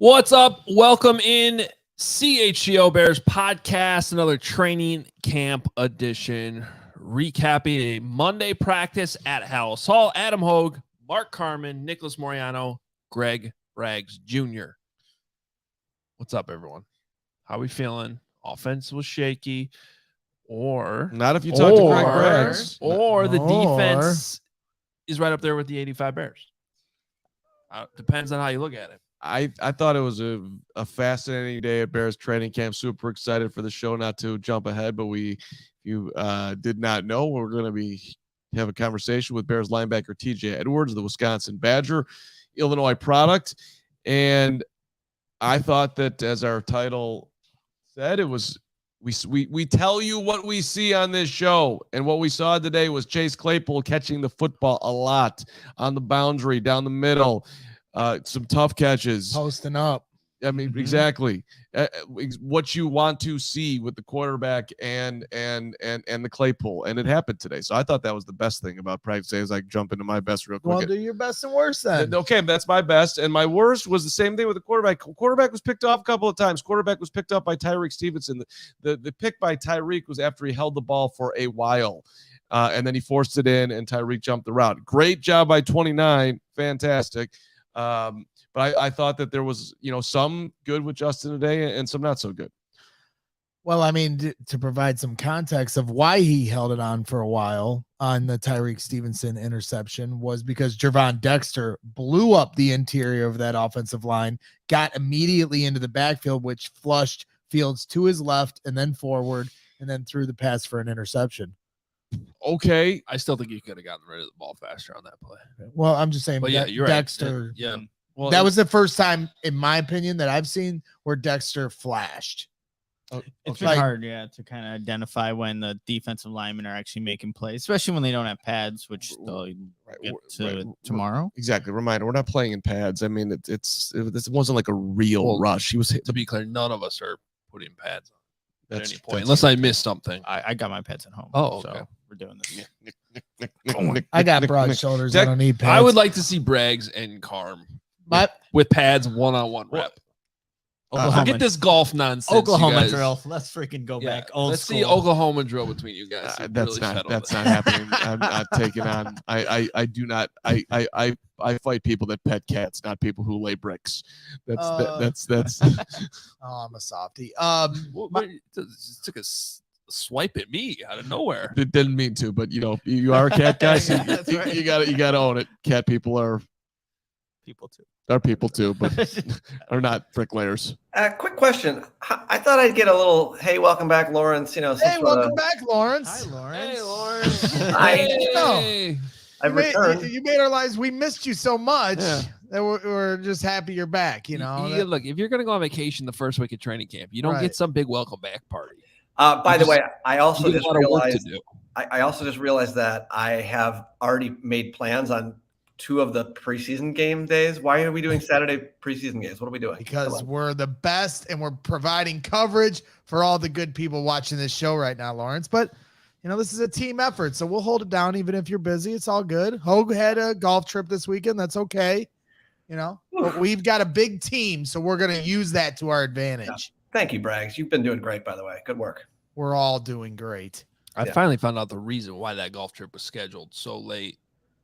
What's up? Welcome in CHGO Bears Podcast, another training camp edition, recapping a Monday practice at House Hall. Adam Hoge, Mark Carman, Nicholas Moreano, Greg Braggs Jr. What's up, everyone? How we feeling? Offense was shaky, or not if you talk to Greg Braggs, or the defense is right up there with the 85 Bears. Depends on how you look at it. I thought it was a fascinating day at Bears training camp. Super excited for the show. Not to jump ahead, but you did not know we're going to have a conversation with Bears linebacker TJ Edwards, the Wisconsin Badger, Illinois product, and I thought that, as our title said, it was we tell you what we see on this show, and what we saw today was Chase Claypool catching the football a lot on the boundary, down the middle. Some tough catches, posting up. I mean, exactly what you want to see with the quarterback and the Claypool, and it happened today. So I thought that was the best thing about practice day. As I jump into my best real quick. Well, do your best and worst then. Okay, that's my best, and my worst was the same thing with the quarterback. Quarterback was picked off a couple of times. Quarterback was picked up by Tyreek Stevenson. The pick by Tyreek was after he held the ball for a while. And then he forced it in, and Tyreek jumped the route. Great job by 29. Fantastic. But I thought that there was, some good with Justin today and some not so good. Well, I mean, to provide some context of why he held it on for a while on the Tyreek Stevenson interception was because Gervon Dexter blew up the interior of that offensive line, got immediately into the backfield, which flushed Fields to his left and then forward, and then threw the pass for an interception. Okay. I still think you could have gotten rid of the ball faster on that play. Well, I'm just saying, but yeah, you're Dexter. Right. Yeah. Well, that was the first time, in my opinion, that I've seen where Dexter flashed. It's been hard, to kind of identify when the defensive linemen are actually making plays, especially when they don't have pads, which they'll get to tomorrow. Exactly. Reminder: we're not playing in pads. I mean, this wasn't like a real rush. He was to be clear, none of us are putting pads on at any point, unless I missed something. I got my pads at home. Oh, okay. So we're doing this. I got broad shoulders. I don't need pads. I would like to see Braggs and Carm with pads one-on-one rep. Forget this golf nonsense. Oklahoma drill. Let's freaking go back old let's school. See Oklahoma drill between you guys. That's not happening. I'm not taking on. I do not. I fight people that pet cats, not people who lay bricks. That's. I'm a softie. It took a swipe at me out of nowhere. It didn't mean to, but you are a cat guy. So you gotta own it. Cat people are people too. Are people too, but are not bricklayers. Quick question. I thought I'd get a little, hey, welcome back, Lawrence. Hey, welcome back, Lawrence. Hi, Lawrence. Hey, Lawrence. Hey. I've returned. You made our lives. We missed you so much that we're just happy you're back. Look, if you're going to go on vacation the first week of training camp, you don't get some big welcome back party. By the way, I also just realized that I have already made plans on 2 of the preseason game days. Why are we doing Saturday preseason games? What are we doing? Because we're the best and we're providing coverage for all the good people watching this show right now, Lawrence. But, this is a team effort, so we'll hold it down even if you're busy. It's all good. Hoge had a golf trip this weekend. That's okay. But we've got a big team, so we're going to use that to our advantage. Yeah. Thank you, Braggs. You've been doing great, by the way. Good work. We're all doing great. I finally found out the reason why that golf trip was scheduled so late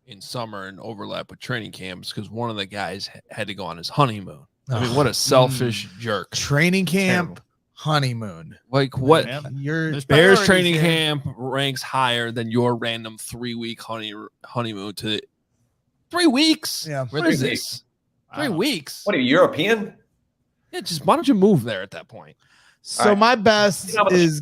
in summer and overlap with training camps, because one of the guys had to go on his honeymoon. I mean, what a selfish jerk. Training camp, honeymoon. Like what? Your Bears training camp ranks higher than your random 3-week honeymoon to 3 weeks. Yeah. What is this? 3 weeks. What are you, European? Yeah, just why don't you move there at that point? So my best goes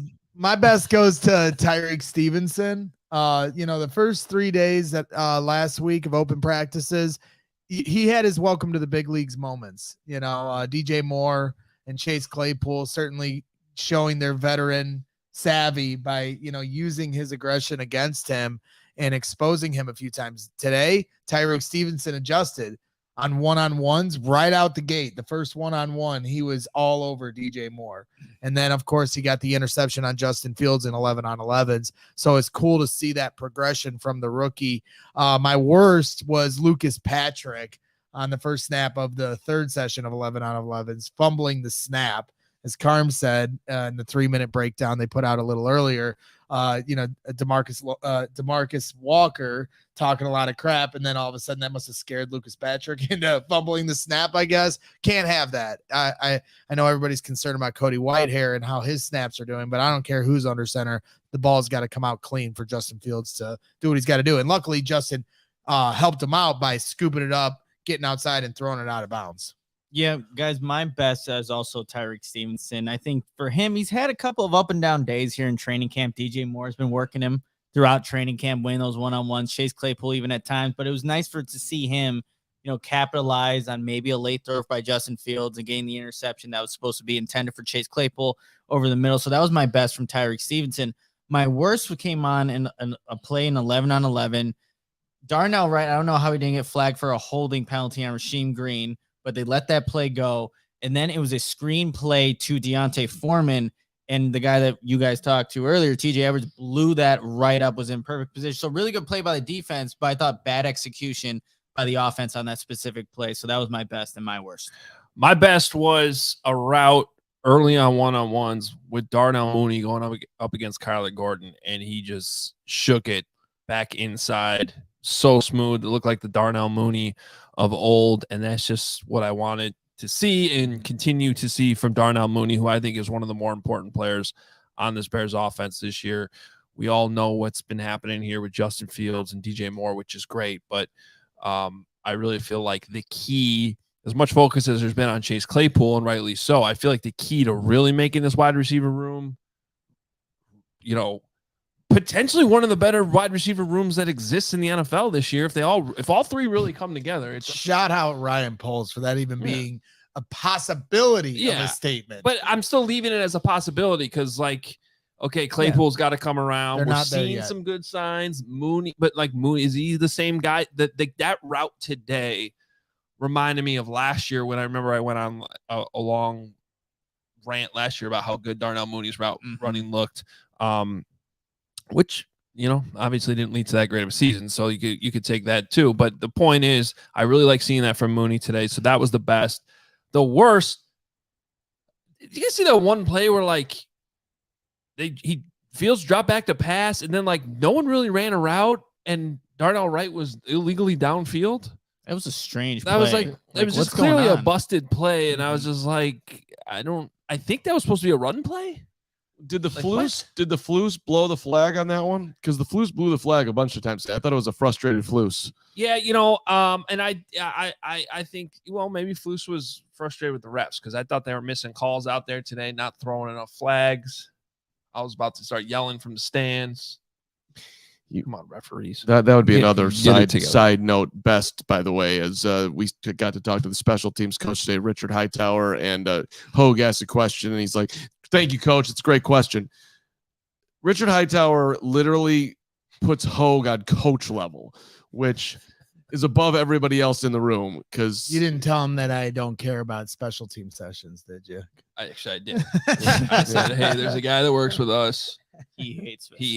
to Tyreek Stevenson. The first 3 days that last week of open practices, he had his welcome to the big leagues moments. DJ Moore and Chase Claypool certainly showing their veteran savvy by using his aggression against him and exposing him a few times. Today, Tyreek Stevenson adjusted on one-on-ones right out the gate. The first one-on-one, he was all over DJ Moore. And then, of course, he got the interception on Justin Fields in 11-on-11s. So it's cool to see that progression from the rookie. My worst was Lucas Patrick. on the first snap of the third session of 11 on 11s, fumbling the snap. As Carm said in the 3-minute breakdown they put out a little earlier, DeMarcus Walker talking a lot of crap, and then all of a sudden that must have scared Lucas Patrick into fumbling the snap, I guess. Can't have that. I know everybody's concerned about Cody Whitehair and how his snaps are doing, but I don't care who's under center. The ball's got to come out clean for Justin Fields to do what he's got to do. And luckily, Justin helped him out by scooping it up, getting outside, and throwing it out of bounds. Yeah, guys, my best is also Tyreek Stevenson. I think for him, he's had a couple of up and down days here in training camp. DJ Moore has been working him throughout training camp, winning those one-on-ones. Chase Claypool even at times, but it was nice to see him, capitalize on maybe a late throw by Justin Fields and gain the interception that was supposed to be intended for Chase Claypool over the middle. So that was my best from Tyreek Stevenson. My worst came on in a play in 11 on 11. Darnell Wright, I don't know how he didn't get flagged for a holding penalty on Rasheem Green, but they let that play go. And then it was a screen play to Deontay Foreman, and the guy that you guys talked to earlier, TJ Edwards, blew that right up, was in perfect position. So really good play by the defense, but I thought bad execution by the offense on that specific play. So that was my best and my worst. My best was a route early on one-on-ones with Darnell Mooney going up against Kyler Gordon, and he just shook it back inside. So smooth. It looked like the Darnell Mooney of old, and that's just what I wanted to see and continue to see from Darnell Mooney, who I think is one of the more important players on this Bears offense this year. We all know what's been happening here with Justin Fields and DJ Moore, which is great, but I really feel like the key, as much focus as there's been on Chase Claypool, and rightly so, I feel like the key to really making this wide receiver room, potentially one of the better wide receiver rooms that exists in the NFL this year, if all three really come together. It's shout out Ryan Poles for that even being a possibility of a statement. But I'm still leaving it as a possibility because, Claypool's got to come around. We're seeing some good signs. Mooney, but Mooney, is he the same guy? That route today reminded me of last year when I remember I went on a long rant last year about how good Darnell Mooney's route running looked. Which, obviously didn't lead to that great of a season. So you could take that too. But the point is, I really like seeing that from Mooney today. So that was the best. The worst, did you guys see that one play where Fields dropped back to pass and then no one really ran a route and Darnell Wright was illegally downfield? It was a strange play. That was it was just clearly a busted play. And I was just I think that was supposed to be a run play. Did the Flues blow the flag on that one? Because the Flues blew the flag a bunch of times. I thought it was a frustrated Flues. Yeah, and I think maybe Flues was frustrated with the refs because I thought they were missing calls out there today, not throwing enough flags. I was about to start yelling from the stands. Come on, referees. That would be another side note. Best, by the way, as we got to talk to the special teams coach today, Richard Hightower, and Hoge asked a question, and he's like, "Thank you, coach. It's a great question." Richard Hightower literally puts Hoge on coach level, which is above everybody else in the room. Because you didn't tell him that I don't care about special team sessions, did you? I did. I said, "Hey, there's a guy that works with us. He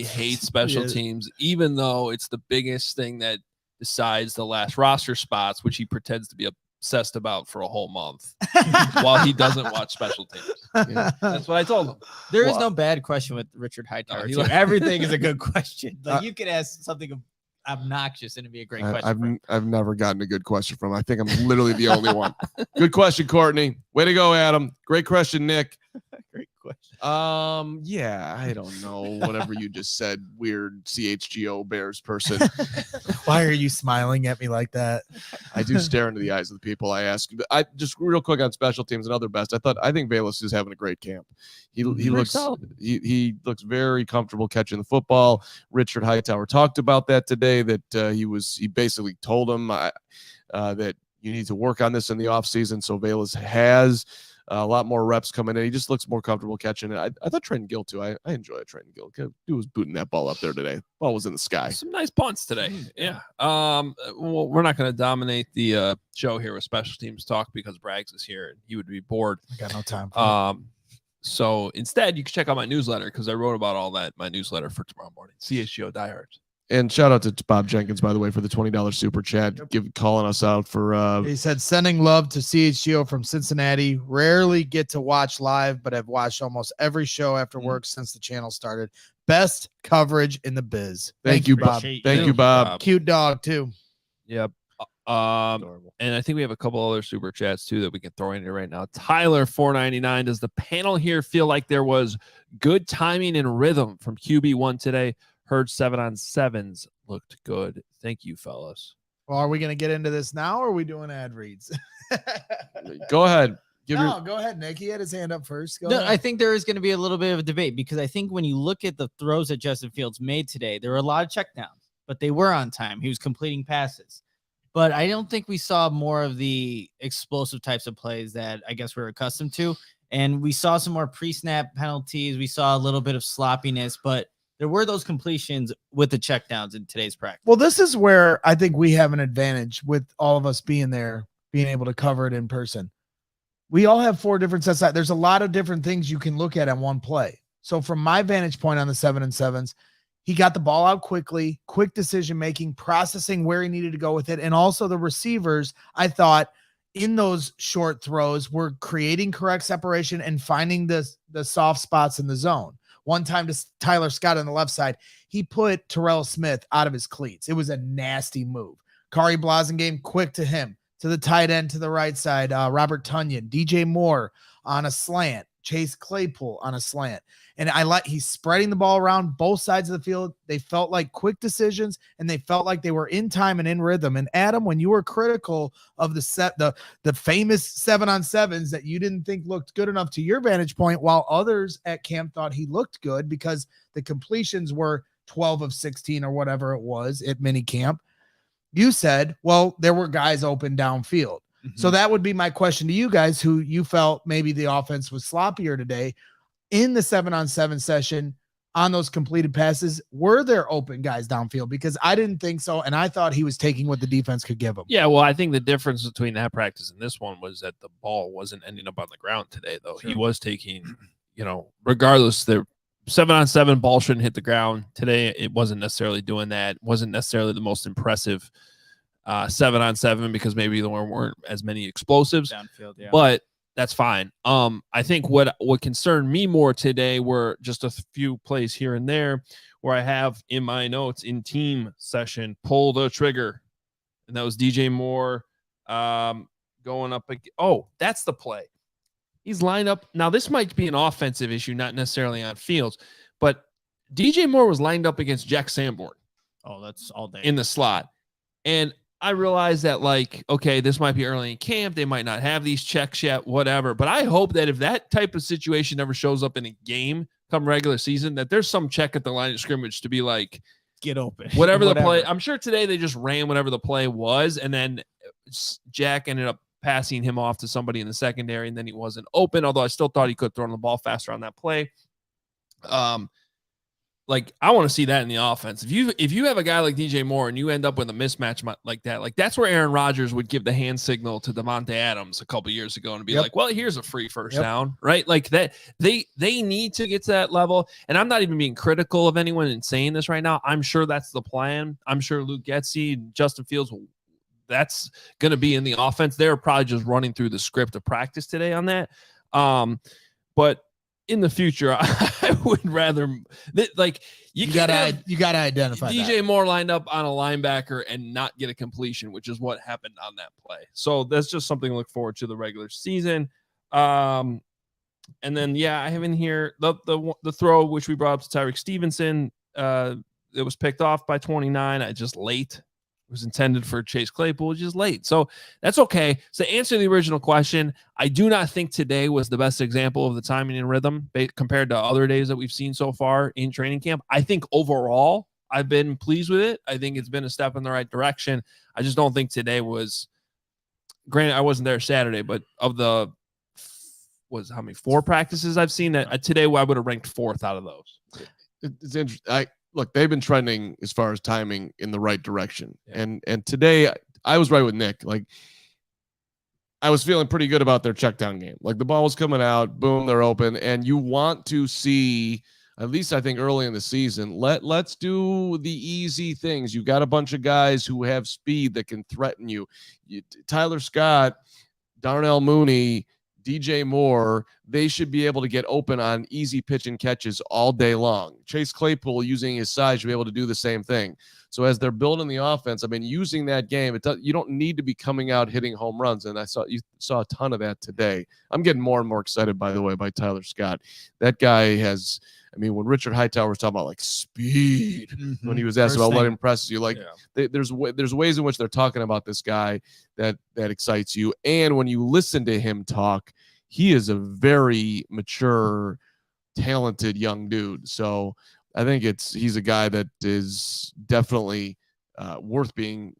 hates special teams, even though it's the biggest thing that decides the last roster spots, which he pretends to be obsessed about for a whole month while he doesn't watch special teams." That's what I told him. There is no bad question with Richard Hightower. Everything is a good question. You could ask something obnoxious and it'd be a great question. I've never gotten a good question from him. I think I'm literally the only one. Good question, Courtney. Way to go, Adam. Great question, Nick. Great question. Yeah, I don't know. Whatever you just said, weird CHGO Bears person. Why are you smiling at me like that? I do stare into the eyes of the people I ask. I just real quick on special teams and other best. I think Bayless is having a great camp. He looks he looks very comfortable catching the football. Richard Hightower talked about that today. That he basically told him that you need to work on this in the offseason. So Bayless has a lot more reps coming in. He just looks more comfortable catching it. I thought Trenton Gill too. I enjoy Trenton Gill. Dude was booting that ball up there today. Ball was in the sky. Some nice punts today. Yeah. Well, we're not going to dominate the show here with special teams talk because Braggs is here and he would be bored. I got no time. So instead, you can check out my newsletter because I wrote about all that in my newsletter for tomorrow morning. CHGO Diehards. And shout out to Bob Jenkins, by the way, for the $20 super chat, calling us out for. He said, sending love to CHGO from Cincinnati. Rarely get to watch live, but I've watched almost every show after work since the channel started. Best coverage in the biz. Thank you, Bob. Thank you, Bob. Cute dog, too. Yep. And I think we have a couple other super chats too that we can throw in here right now. Tyler 499. Does the panel here feel like there was good timing and rhythm from QB1 today? Heard 7-on-7s looked good. Thank you, fellas. Well, are we going to get into this now, or are we doing ad reads? Go ahead. Go ahead, Nick. He had his hand up first. Go ahead. I think there is going to be a little bit of a debate, because I think when you look at the throws that Justin Fields made today, there were a lot of checkdowns, but they were on time. He was completing passes. But I don't think we saw more of the explosive types of plays that I guess we're accustomed to. And we saw some more pre-snap penalties. We saw a little bit of sloppiness, but there were those completions with the checkdowns in today's practice. Well, this is where I think we have an advantage with all of us being there, being able to cover it in person. We all have 4 different sets. There's a lot of different things you can look at on one play. So from my vantage point on the 7-on-7s, he got the ball out quickly, quick decision-making, processing where he needed to go with it. And also the receivers, I thought, in those short throws were creating correct separation and finding the soft spots in the zone. One time to Tyler Scott on the left side, he put Terrell Smith out of his cleats. It was a nasty move. Kari Blasingame quick to him, to the tight end to the right side. Robert Tonyan, DJ Moore on a slant, Chase Claypool on a slant. And he's spreading the ball around both sides of the field. They felt like quick decisions, and they felt like they were in time and in rhythm. And Adam, when you were critical of the famous 7-on-7s that you didn't think looked good enough to your vantage point, while others at camp thought he looked good because the completions were 12 of 16 or whatever it was at mini camp, you said, well, there were guys open downfield. Mm-hmm. So that would be my question to you guys, who you felt maybe the offense was sloppier today. In the 7-on-7 session, on those completed passes, were there open guys downfield? Because I didn't think so, and I thought he was taking what the defense could give him. Yeah, well, I think the difference between that practice and this one was that the ball wasn't ending up on the ground today, though. Sure. He was taking, regardless, the 7-on-7 ball shouldn't hit the ground. Today, it wasn't necessarily doing that. It wasn't necessarily the most impressive 7-on-7 because maybe there weren't as many explosives. Downfield, yeah. But that's fine. I think what concerned me more today were just a few plays here and there where I have in my notes in team session, pull the trigger. And that was DJ Moore going up. Oh, that's the play. He's lined up. Now, this might be an offensive issue, not necessarily on Fields, but DJ Moore was lined up against Jack Sanborn. Oh, that's all day. In the slot. And I realized that, okay, this might be early in camp. They might not have these checks yet, whatever. But I hope that if that type of situation ever shows up in a game come regular season, that there's some check at the line of scrimmage to be like, get open. Whatever the play. I'm sure today they just ran whatever the play was. And then Jack ended up passing him off to somebody in the secondary, and then he wasn't open, although I still thought he could have thrown the ball faster on that play. I want to see that in the offense. If you have a guy like DJ Moore and you end up with a mismatch like that, that's where Aaron Rodgers would give the hand signal to Devontae Adams a couple years ago and be like, well, here's a free first down, right? Like that. They need to get to that level. And I'm not even being critical of anyone in saying this right now. I'm sure that's the plan. I'm sure Luke Getsy and Justin Fields, that's going to be in the offense. They're probably just running through the script of practice today on that. But in the future, I would rather you gotta identify DJ Moore lined up on a linebacker and not get a completion, which is what happened on that play. So that's just something to look forward to the regular season. And then I have in here the throw which we brought up to Tyreek Stevenson. It was picked off by 29. Just late. It was intended for Chase Claypool, just late. So that's okay. So to answer the original question, I do not think today was the best example of the timing and rhythm compared to other days that we've seen so far in training camp. I think overall, I've been pleased with it. I think it's been a step in the right direction. I just don't think today was, granted, I wasn't there Saturday, but of the, how many 4 practices I've seen, that today I would have ranked 4th out of those. It's interesting. Look, they've been trending as far as timing in the right direction. Yeah. And today I was right with Nick. I was feeling pretty good about their check down game. The ball was coming out, boom, they're open. And you want to see at least I think early in the season, let's do the easy things. You've got a bunch of guys who have speed that can threaten you. Tyler Scott, Darnell Mooney, DJ Moore, they should be able to get open on easy pitch and catches all day long. Chase Claypool, using his size, should be able to do the same thing. So as they're building the offense, I mean, using that game, you don't need to be coming out hitting home runs. And you saw a ton of that today. I'm getting more and more excited, by the way, by Tyler Scott. That guy has, I mean, when Richard Hightower was talking about like speed, when he was asked about what impresses you, like there's ways in which they're talking about this guy that excites you. And when you listen to him talk, he is a very mature, talented young dude. So I think he's a guy that is definitely worth being,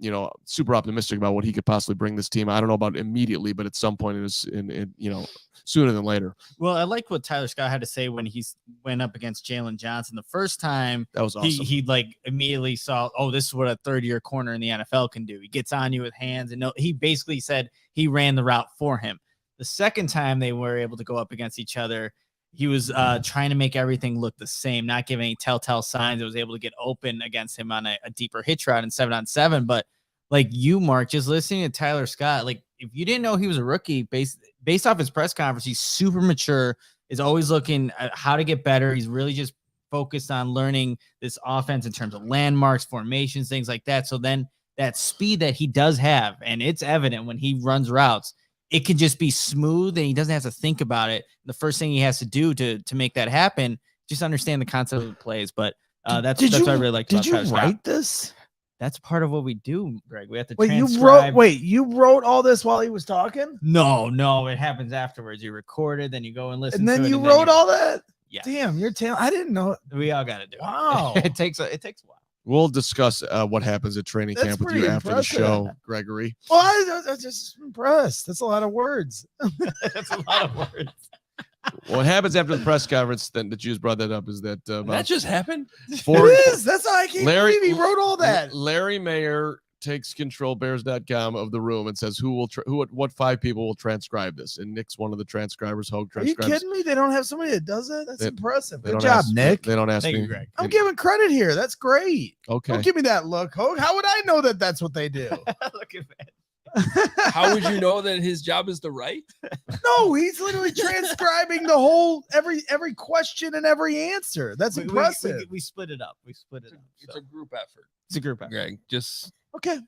super optimistic about what he could possibly bring this team. I don't know about immediately, but at some point sooner than later. Well, I like what Tyler Scott had to say when he went up against Jalen Johnson the first time. That was awesome. He like immediately saw, oh, this is what a third-year corner in the NFL can do. He gets on you with hands, and he basically said he ran the route for him. The second time they were able to go up against each other, he was trying to make everything look the same, not giving any telltale signs. It was able to get open against him on a deeper hitch route in 7-on-7. But like you, Mark, just listening to Tyler Scott, like if you didn't know he was a rookie, based off his press conference, he's super mature, is always looking at how to get better. He's really just focused on learning this offense in terms of landmarks, formations, things like that. So then that speed that he does have, and it's evident when he runs routes, it can just be smooth and he doesn't have to think about it. The first thing he has to do to make that happen, just understand the concept of the plays. But that's what I really like. Did you write this? That's part of what we do, Greg. We have to transcribe. You wrote all this while he was talking? No, it happens afterwards. You record it, then you go and listen. And then you wrote all that? Yeah. Damn, you're I didn't know. We all got to do it. Wow. It takes a while. We'll discuss what happens at training camp with you after the show, Gregory. Well, I was just impressed. That's a lot of words. That's a lot of words. What happens after the press conference that you just brought that up is that that just happened. It is. That's how I can't believe he wrote all that. Larry Mayer takes control bears.com of the room and says what 5 people will transcribe this, and Nick's one of the transcribers. Hoge transcribes. Are you kidding me? They don't have somebody that does it? That's impressive. Good job, Nick. They don't ask Thank me. You, Greg. I'm giving credit here. That's great. Okay. Don't give me that look, Hoge. How would I know that that's what they do? Look at that. How would you know that his job is to write? No, he's literally transcribing the whole every question and every answer. That's impressive. We split it up. It's a group effort. It's a group effort. Greg, just okay.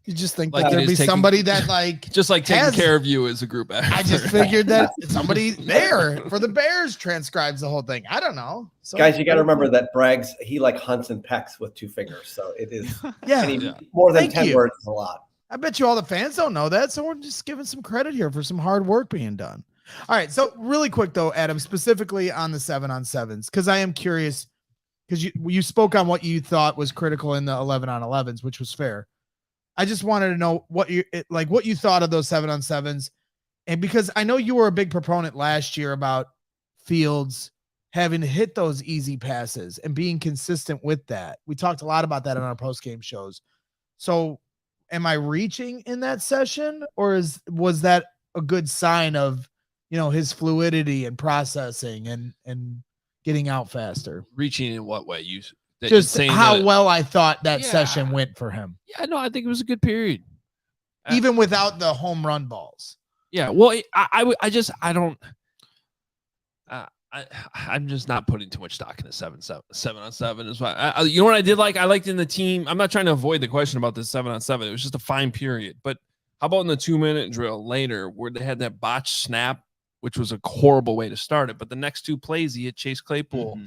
You just think like that there'd be somebody that just like taking care of you is a group effort. I just figured that somebody there for the Bears transcribes the whole thing. I don't know. So, guys, you got to remember that Bragg's he like hunts and pecks with 2 fingers, so it is yeah. More than 10 words is a lot. I bet you all the fans don't know that, so we're just giving some credit here for some hard work being done. All right, so really quick though, Adam, specifically on the 7-on-7s, because I am curious, because you spoke on what you thought was critical in the 11-on-11s, which was fair. I just wanted to know what you thought of those 7-on-7s, and because I know you were a big proponent last year about Fields having to hit those easy passes and being consistent with that. We talked a lot about that in our post-game shows. So am I reaching in that session, or was that a good sign of, his fluidity and processing and getting out faster? Reaching in what way? Just how well I thought that session went for him. Yeah, no, I think it was a good period. Even without the home run balls. Yeah, well, I'm just not putting too much stock in the 7-on-7 is why. You know what I did like? I liked in the team. I'm not trying to avoid the question about the 7-on-7. It was just a fine period. But how about in the 2-minute drill later where they had that botched snap, which was a horrible way to start it. But the next 2 plays, he hit Chase Claypool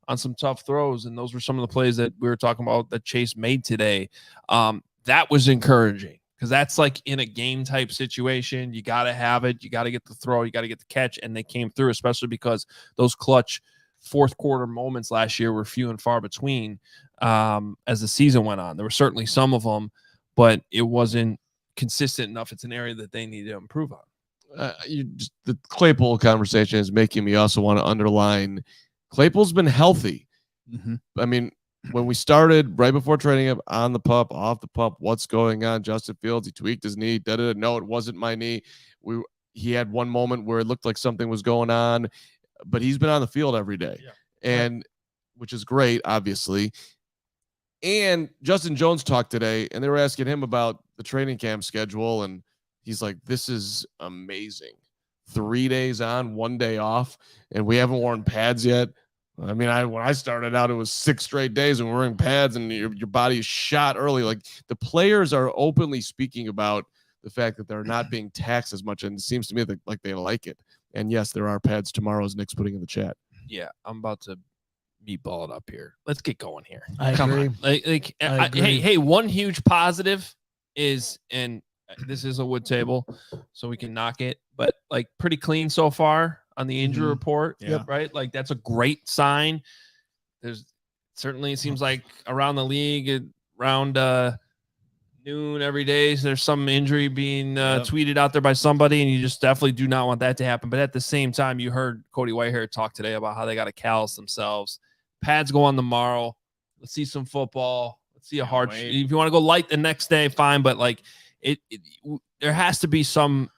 on some tough throws. And those were some of the plays that we were talking about that Chase made today. That was encouraging. Because that's like in a game type situation, you got to have it. You got to get the throw. You got to get the catch. And they came through, especially because those clutch 4th quarter moments last year were few and far between as the season went on. There were certainly some of them, but it wasn't consistent enough. It's an area that they need to improve on. The Claypool conversation is making me also want to underline Claypool's been healthy. I mean, when we started right before training up, on the pup, off the pup, what's going on? Justin Fields, he tweaked his knee. No, it wasn't my knee. He had one moment where it looked like something was going on, but he's been on the field every day. and which is great, obviously. And Justin Jones talked today, and they were asking him about the training camp schedule, and he's like, "This is amazing. 3 days on, 1 day off, and we haven't worn pads yet." I mean, when I started out, it was 6 straight days, and we're wearing pads, and your body is shot early. Like, the players are openly speaking about the fact that they're not being taxed as much, and it seems to me that like they like it. And yes, there are pads tomorrow, as Nick's putting in the chat. Yeah, I'm about to meatball it up here. Let's get going here. I Come agree. on. Hey, one huge positive is, and this is a wood table, so we can knock it, but like pretty clean so far on the injury report. Yeah. Right. Like that's a great sign. There's certainly, it seems like around the league around noon every day, so there's some injury being tweeted out there by somebody, and you just definitely do not want that to happen. But at the same time, you heard Cody Whitehair talk today about how they got to callus themselves. Pads go on tomorrow. Let's see some football. Let's see a hard. If you want to go light the next day, fine. But like there has to be some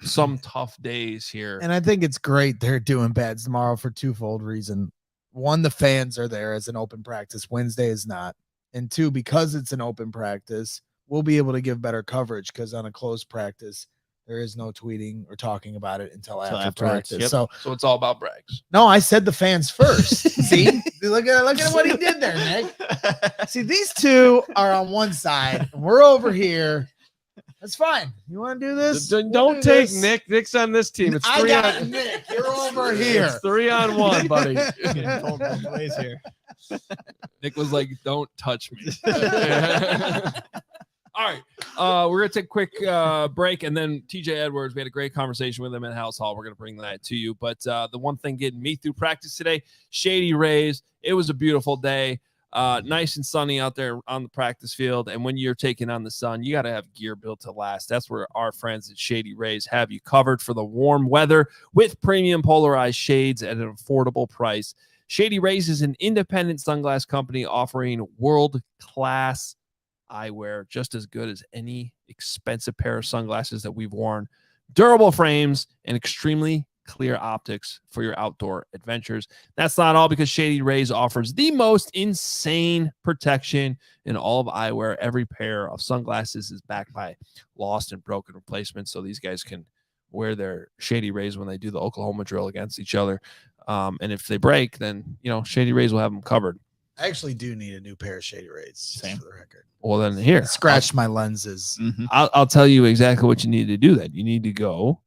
tough days here. And I think it's great they're doing pads tomorrow for twofold reason. One, the fans are there as an open practice. Wednesday is not. And two, because it's an open practice, we'll be able to give better coverage, because on a closed practice, there is no tweeting or talking about it until after practice. Yep. So it's all about brags. no, I said the fans first. See, look at what he did there, Nick. See, these two are on one side, and we're over here. That's fine. You want to do this? Don't take this. Nick. Nick's on this team. It's three on Nick. You're over here. It's 3-on-1, buddy. Plays here. Nick was like, "Don't touch me." All right. We're going to take a quick break, and then TJ Edwards, we had a great conversation with him at House Hall. We're going to bring that to you. But the one thing getting me through practice today, shady rays. It was a beautiful day. Nice and sunny out there on the practice field. And when you're taking on the sun, you got to have gear built to last. That's where our friends at Shady Rays have you covered for the warm weather with premium polarized shades at an affordable price. Shady Rays is an independent sunglass company offering world-class eyewear, just as good as any expensive pair of sunglasses that we've worn. Durable frames and extremely clear optics for your outdoor adventures. That's not all, because Shady Rays offers the most insane protection in all of eyewear. Every pair of sunglasses is backed by lost and broken replacements, so these guys can wear their Shady Rays when they do the Oklahoma drill against each other. And if they break, then Shady Rays will have them covered. I actually do need a new pair of Shady Rays, same for the record. Well, then here, scratched my lenses. I'll tell you exactly what you need to do. Then you need to go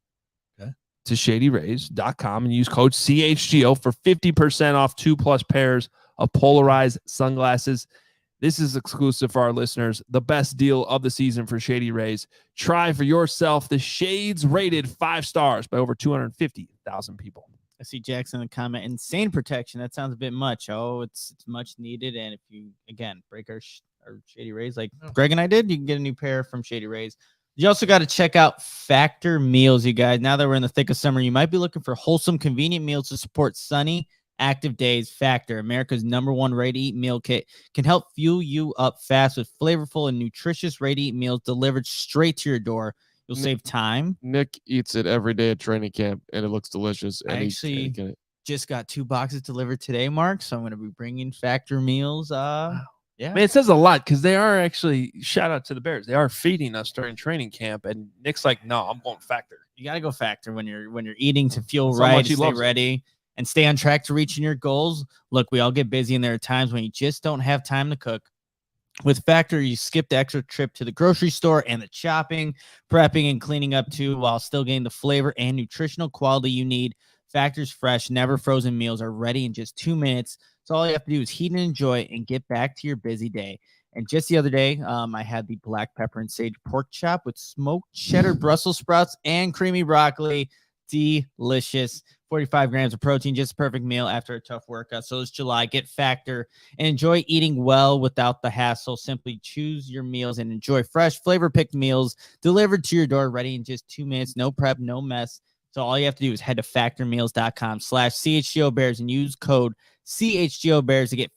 to shadyrays.com and use code CHGO for 50% off 2+ pairs of polarized sunglasses. This is exclusive for our listeners. The best deal of the season for Shady Rays. Try for yourself the shades rated 5 stars by over 250,000 people. I see Jackson in the comment, insane protection. That sounds a bit much. Oh, it's much needed. And if you, again, break our Shady Rays like Greg and I did, you can get a new pair from Shady Rays. You also got to check out Factor Meals, you guys. Now that we're in the thick of summer, you might be looking for wholesome, convenient meals to support sunny, active days. Factor, America's #1 ready-to-eat meal kit, can help fuel you up fast with flavorful and nutritious ready-to-eat meals delivered straight to your door. You'll save time. Nick eats it every day at training camp, and it looks delicious. And I actually just got 2 boxes delivered today, Mark, so I'm going to be bringing Factor Meals. Yeah, man, it says a lot, because they are actually, shout out to the Bears, they are feeding us during training camp, and Nick's like, no, I'm going Factor. You got to go Factor when you're eating, to feel right, to stay ready, and stay on track to reaching your goals. Look, we all get busy, and there are times when you just don't have time to cook. With Factor, you skip the extra trip to the grocery store and the shopping, prepping, and cleaning up too, while still getting the flavor and nutritional quality you need. Factor's fresh, never frozen meals are ready in just 2 minutes. So all you have to do is heat and enjoy and get back to your busy day. And just the other day, I had the black pepper and sage pork chop with smoked cheddar Brussels sprouts and creamy broccoli. Delicious. 45 grams of protein, just a perfect meal after a tough workout. So it's July. Get Factor and enjoy eating well without the hassle. Simply choose your meals and enjoy fresh, flavor-picked meals delivered to your door, ready in just 2 minutes. No prep, no mess. So all you have to do is head to factormeals.com/CHGO Bears and use code CHGO Bears to get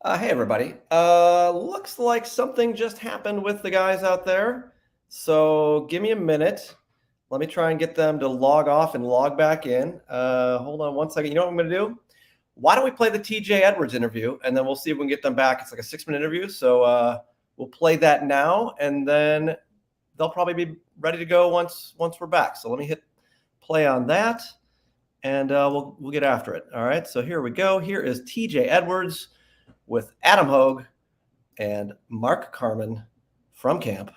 Hey, everybody. Looks like something just happened with the guys out there. So give me a minute. Let me try and get them to log off and log back in. Hold on one second. You know what I'm going to do? Why don't we play the TJ Edwards interview, and then we'll see if we can get them back. It's like a 6-minute interview. So we'll play that now, and then they'll probably be ready to go once we're back. So let me hit play on that, and we'll get after it. All right. So here we go. Here is TJ Edwards with Adam Hoge and Mark Carman from camp.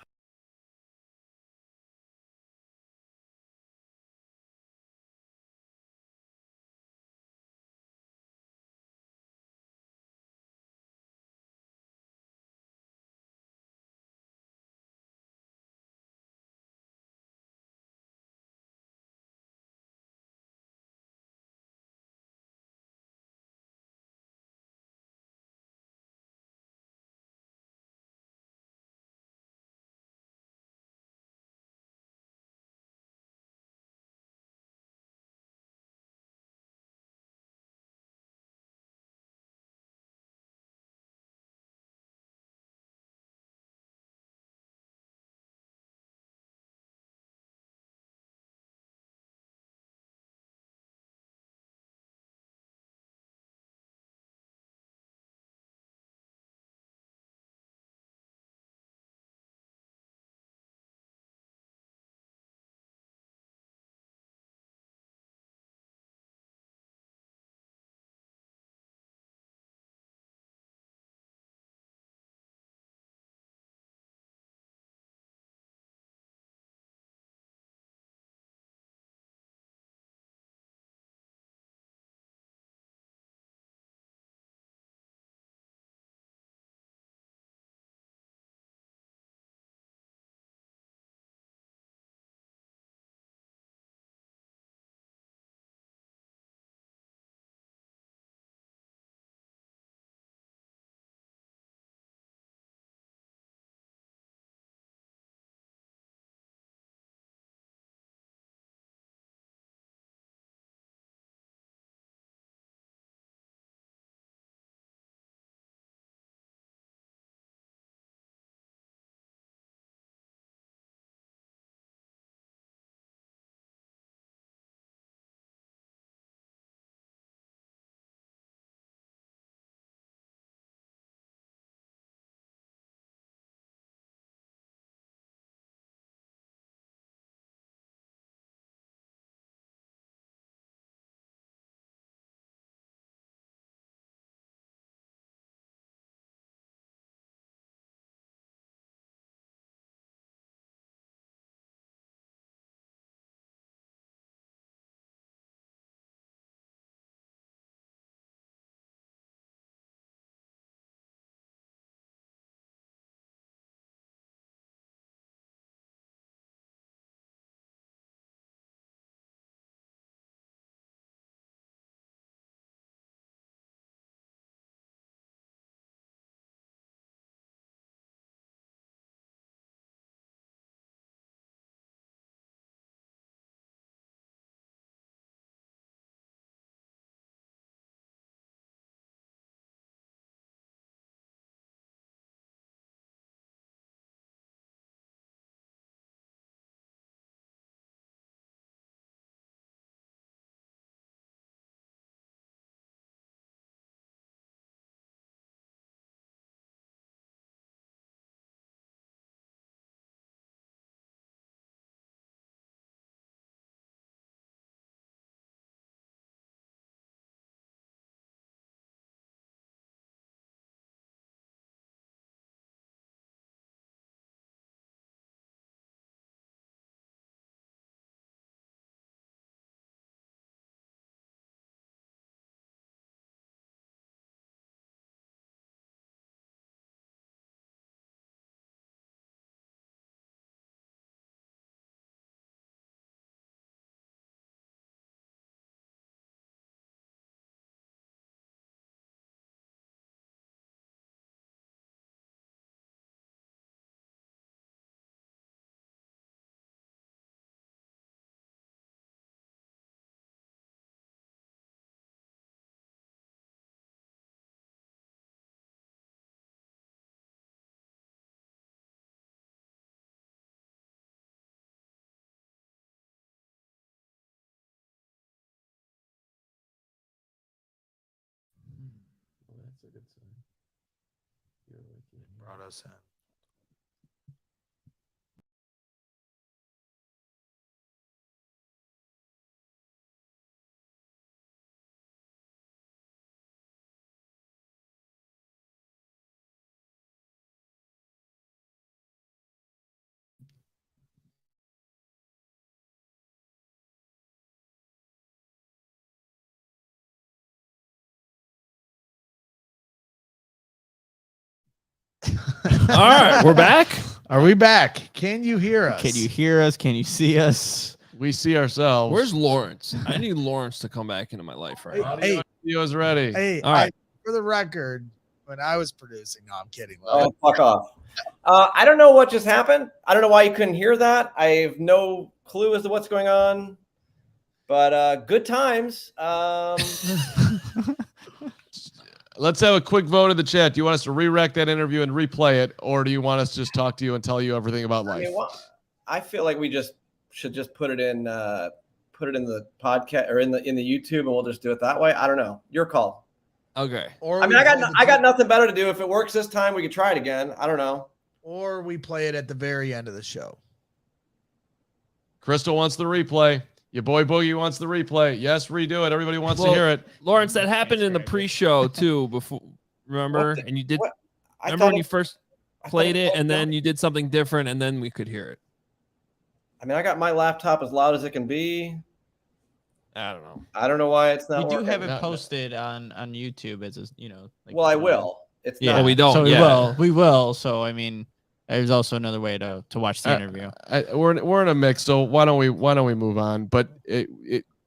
Brought us in. All right, we're back. Are we back? Can you hear us? Can you hear us? Can you see us? We see ourselves. Where's Lawrence? I need Lawrence to come back into my life right now. Hey, Audio is ready. hey, All right. for the record, when I was producing, no, I'm kidding. Oh, fuck off. I don't know what just happened. I don't know why you couldn't hear that. I have no clue as to what's going on. But good times. Let's have a quick vote in the chat. Do you want us to re-rack that interview and replay it, or do you want us to just talk to you and tell you everything about life? I feel like we should just put it in the podcast or in the YouTube, and we'll just do it that way. I don't know. Your call. Okay. Or I mean, I got nothing better to do. If it works this time, we could try it again. I don't know. Or we play it at the very end of the show. Crystal wants the replay. Your boy Boogie wants the replay. Yes, redo it. Everybody wants to hear it. Lawrence, that happened in the pre-show too. Before, remember? And you did. Remember when you first played it, and then you did something different, and then we could hear it. I mean, I got my laptop as loud as it can be. I don't know. I don't know why it's not. We do working. have it posted on YouTube as a, like, well, I will. It's Yeah, not. we don't. So yeah. we will. So I mean, there's also another way to watch the interview. We're in a mix, so why don't we move on? But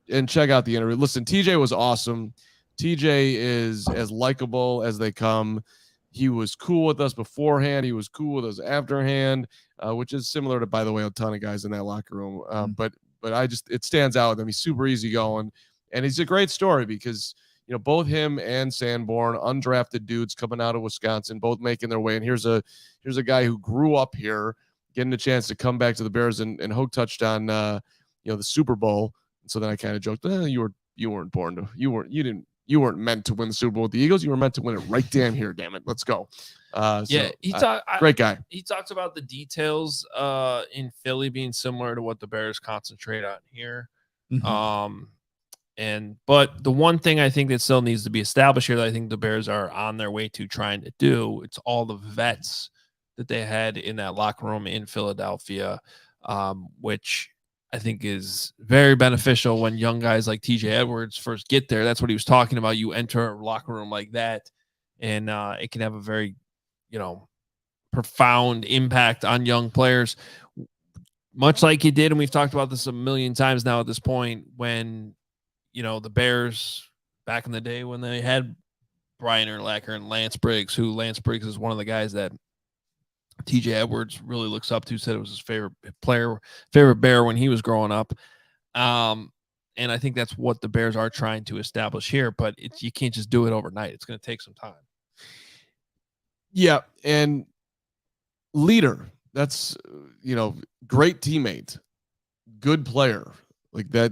and check out the interview. Listen, TJ was awesome. TJ is as likable as they come. He was cool with us beforehand. He was cool with us afterhand, which is similar to, by the way, a ton of guys in that locker room. But it stands out with him. He's super easygoing, and he's a great story because both him and Sanborn, undrafted dudes coming out of Wisconsin, both making their way. And here's a guy who grew up here, getting a chance to come back to the Bears, and Hoge touched on the Super Bowl. And so then I kind of joked, you weren't meant to win the Super Bowl with the Eagles. You were meant to win it right damn here. Damn it. Let's go. Great guy. He talks about the details in Philly being similar to what the Bears concentrate on here. Mm-hmm. But the one thing I think that still needs to be established here that I think the Bears are on their way to trying to do, it's all the vets that they had in that locker room in Philadelphia, which I think is very beneficial when young guys like TJ Edwards first get there. That's what he was talking about. You enter a locker room like that, and it can have a very, profound impact on young players, much like it did. And we've talked about this a million times now at this point when, the Bears back in the day when they had Brian Urlacher and Lance Briggs, who Lance Briggs is one of the guys that TJ Edwards really looks up to, said it was his favorite Bear when he was growing up. And I think that's what the Bears are trying to establish here, but you can't just do it overnight. It's going to take some time. Yeah. And leader, that's, great teammate, good player like that.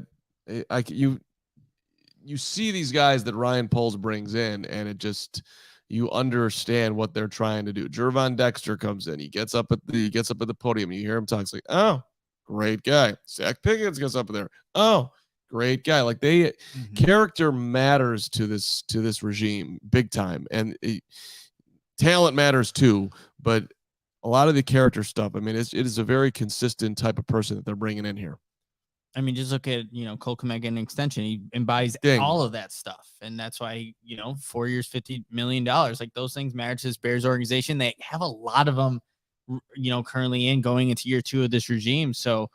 You see these guys that Ryan Poles brings in, and it just, you understand what they're trying to do. Jervon Dexter comes in. He gets up at the podium. You hear him talk. It's like, oh, great guy. Zach Pickens gets up there. Oh, great guy. Like character matters to this regime big time, and talent matters too. But a lot of the character stuff, I mean, it is a very consistent type of person that they're bringing in here. I mean, just look at, Cole Kmet getting an extension. He embodies all of that stuff. And that's why, 4 years, $50 million, like those things matter to this Bears organization. They have a lot of them, currently going into year 2 of this regime. So,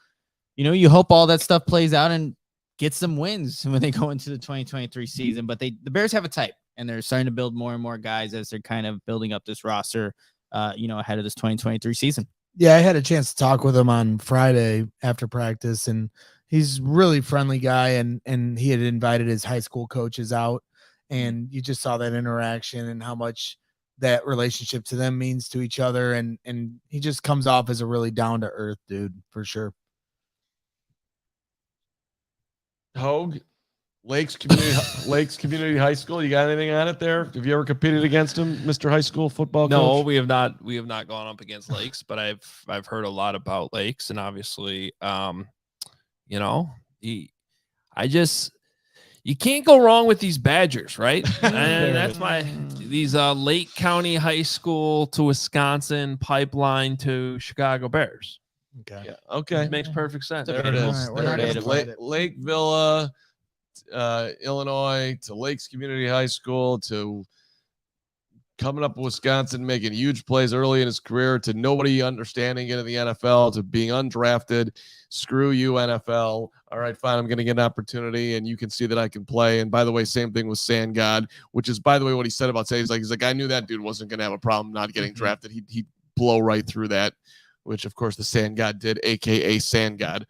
you hope all that stuff plays out and gets some wins when they go into the 2023 season. But the Bears have a type, and they're starting to build more and more guys as they're kind of building up this roster, ahead of this 2023 season. Yeah, I had a chance to talk with him on Friday after practice, and he's a really friendly guy, and he had invited his high school coaches out, and you just saw that interaction and how much that relationship to them means to each other, and he just comes off as a really down-to-earth dude, for sure. Hoge, Lakes Community High School. You got anything on it there? Have you ever competed against him, Mr. High School football coach? No, we have not. We have not gone up against Lakes, but I've heard a lot about Lakes, and obviously, you know, you can't go wrong with these Badgers, right? And that's these Lake County High School to Wisconsin pipeline to Chicago Bears. Okay. Yeah. Okay. It makes perfect sense. There it is. All right, There it we're is. not gonna Lake Villa, Illinois to Lakes Community High School to coming up with Wisconsin, making huge plays early in his career to nobody understanding it in the NFL to being undrafted. Screw you, NFL. All right, fine. I'm going to get an opportunity, and you can see that I can play. And by the way, same thing with Sand God, which is, by the way, what he said about say. He's like, I knew that dude wasn't going to have a problem not getting drafted. He'd blow right through that, which of course the Sand God did, aka Sand God.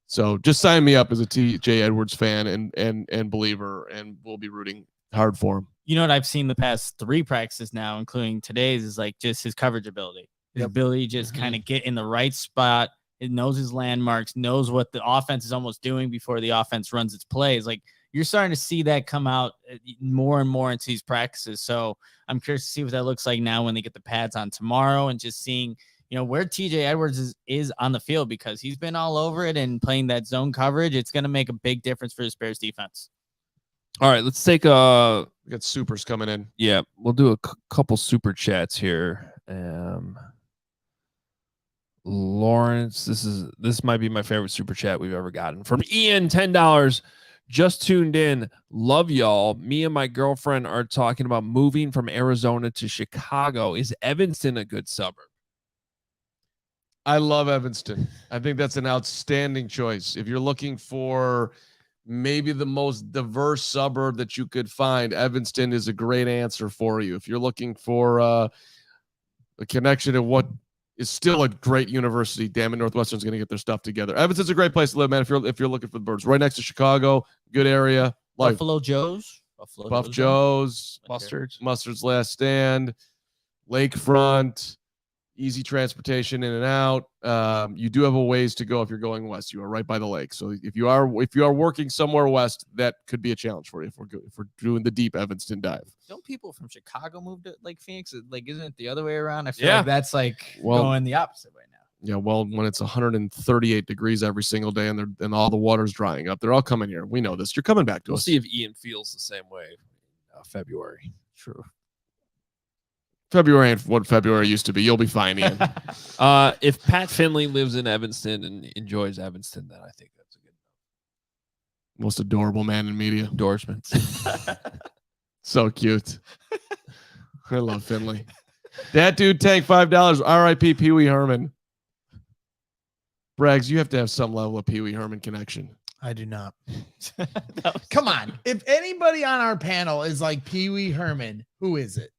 So just sign me up as a TJ Edwards fan and believer, and we'll be rooting hard for him. You know what I've seen the past 3 practices now, including today's, is like just his coverage ability. His ability to just kind of get in the right spot. It knows his landmarks, knows what the offense is almost doing before the offense runs its plays. Like, you're starting to see that come out more and more into these practices. So I'm curious to see what that looks like now when they get the pads on tomorrow, and just seeing, you know, where TJ Edwards is on the field, because he's been all over it and playing that zone coverage. It's going to make a big difference for the Bears defense. All right, let's take We got supers coming in. Yeah, we'll do a couple super chats here. Lawrence, this might be my favorite super chat we've ever gotten from Ian. $10. Just tuned in. Love y'all. Me and my girlfriend are talking about moving from Arizona to Chicago. Is Evanston a good suburb? I love Evanston. I think that's an outstanding choice. If you're looking for maybe the most diverse suburb that you could find, Evanston is a great answer for you. If you're looking for a connection to what is still a great university, damn it, Northwestern's going to get their stuff together. Evanston's a great place to live, man. If you're looking for the birds, right next to Chicago, good area. Buffalo Joe's, Buff Joe's, Mustard's Last Stand, Lakefront. Easy transportation in and out. You do have a ways to go if you're going west. You are right by the lake. So if you are working somewhere west, that could be a challenge for you if we're doing the deep Evanston dive. Don't people from Chicago move to Lake Phoenix? Like, isn't it the other way around? I feel like that's going the opposite way now. Yeah, well, when it's 138 degrees every single day and all the water's drying up, they're all coming here. We know this. You're coming back to us. We'll see if Ian feels the same way. February. True. February ain't what February used to be. You'll be fine, Ian. If Pat Finley lives in Evanston and enjoys Evanston, then I think that's a good Most adorable man in media. endorsement. So cute. I love Finley. That dude tanked $5. R.I.P. Pee Wee Herman. Braggs, you have to have some level of Pee Wee Herman connection. I do not. Come on. If anybody on our panel is like Pee Wee Herman, who is it?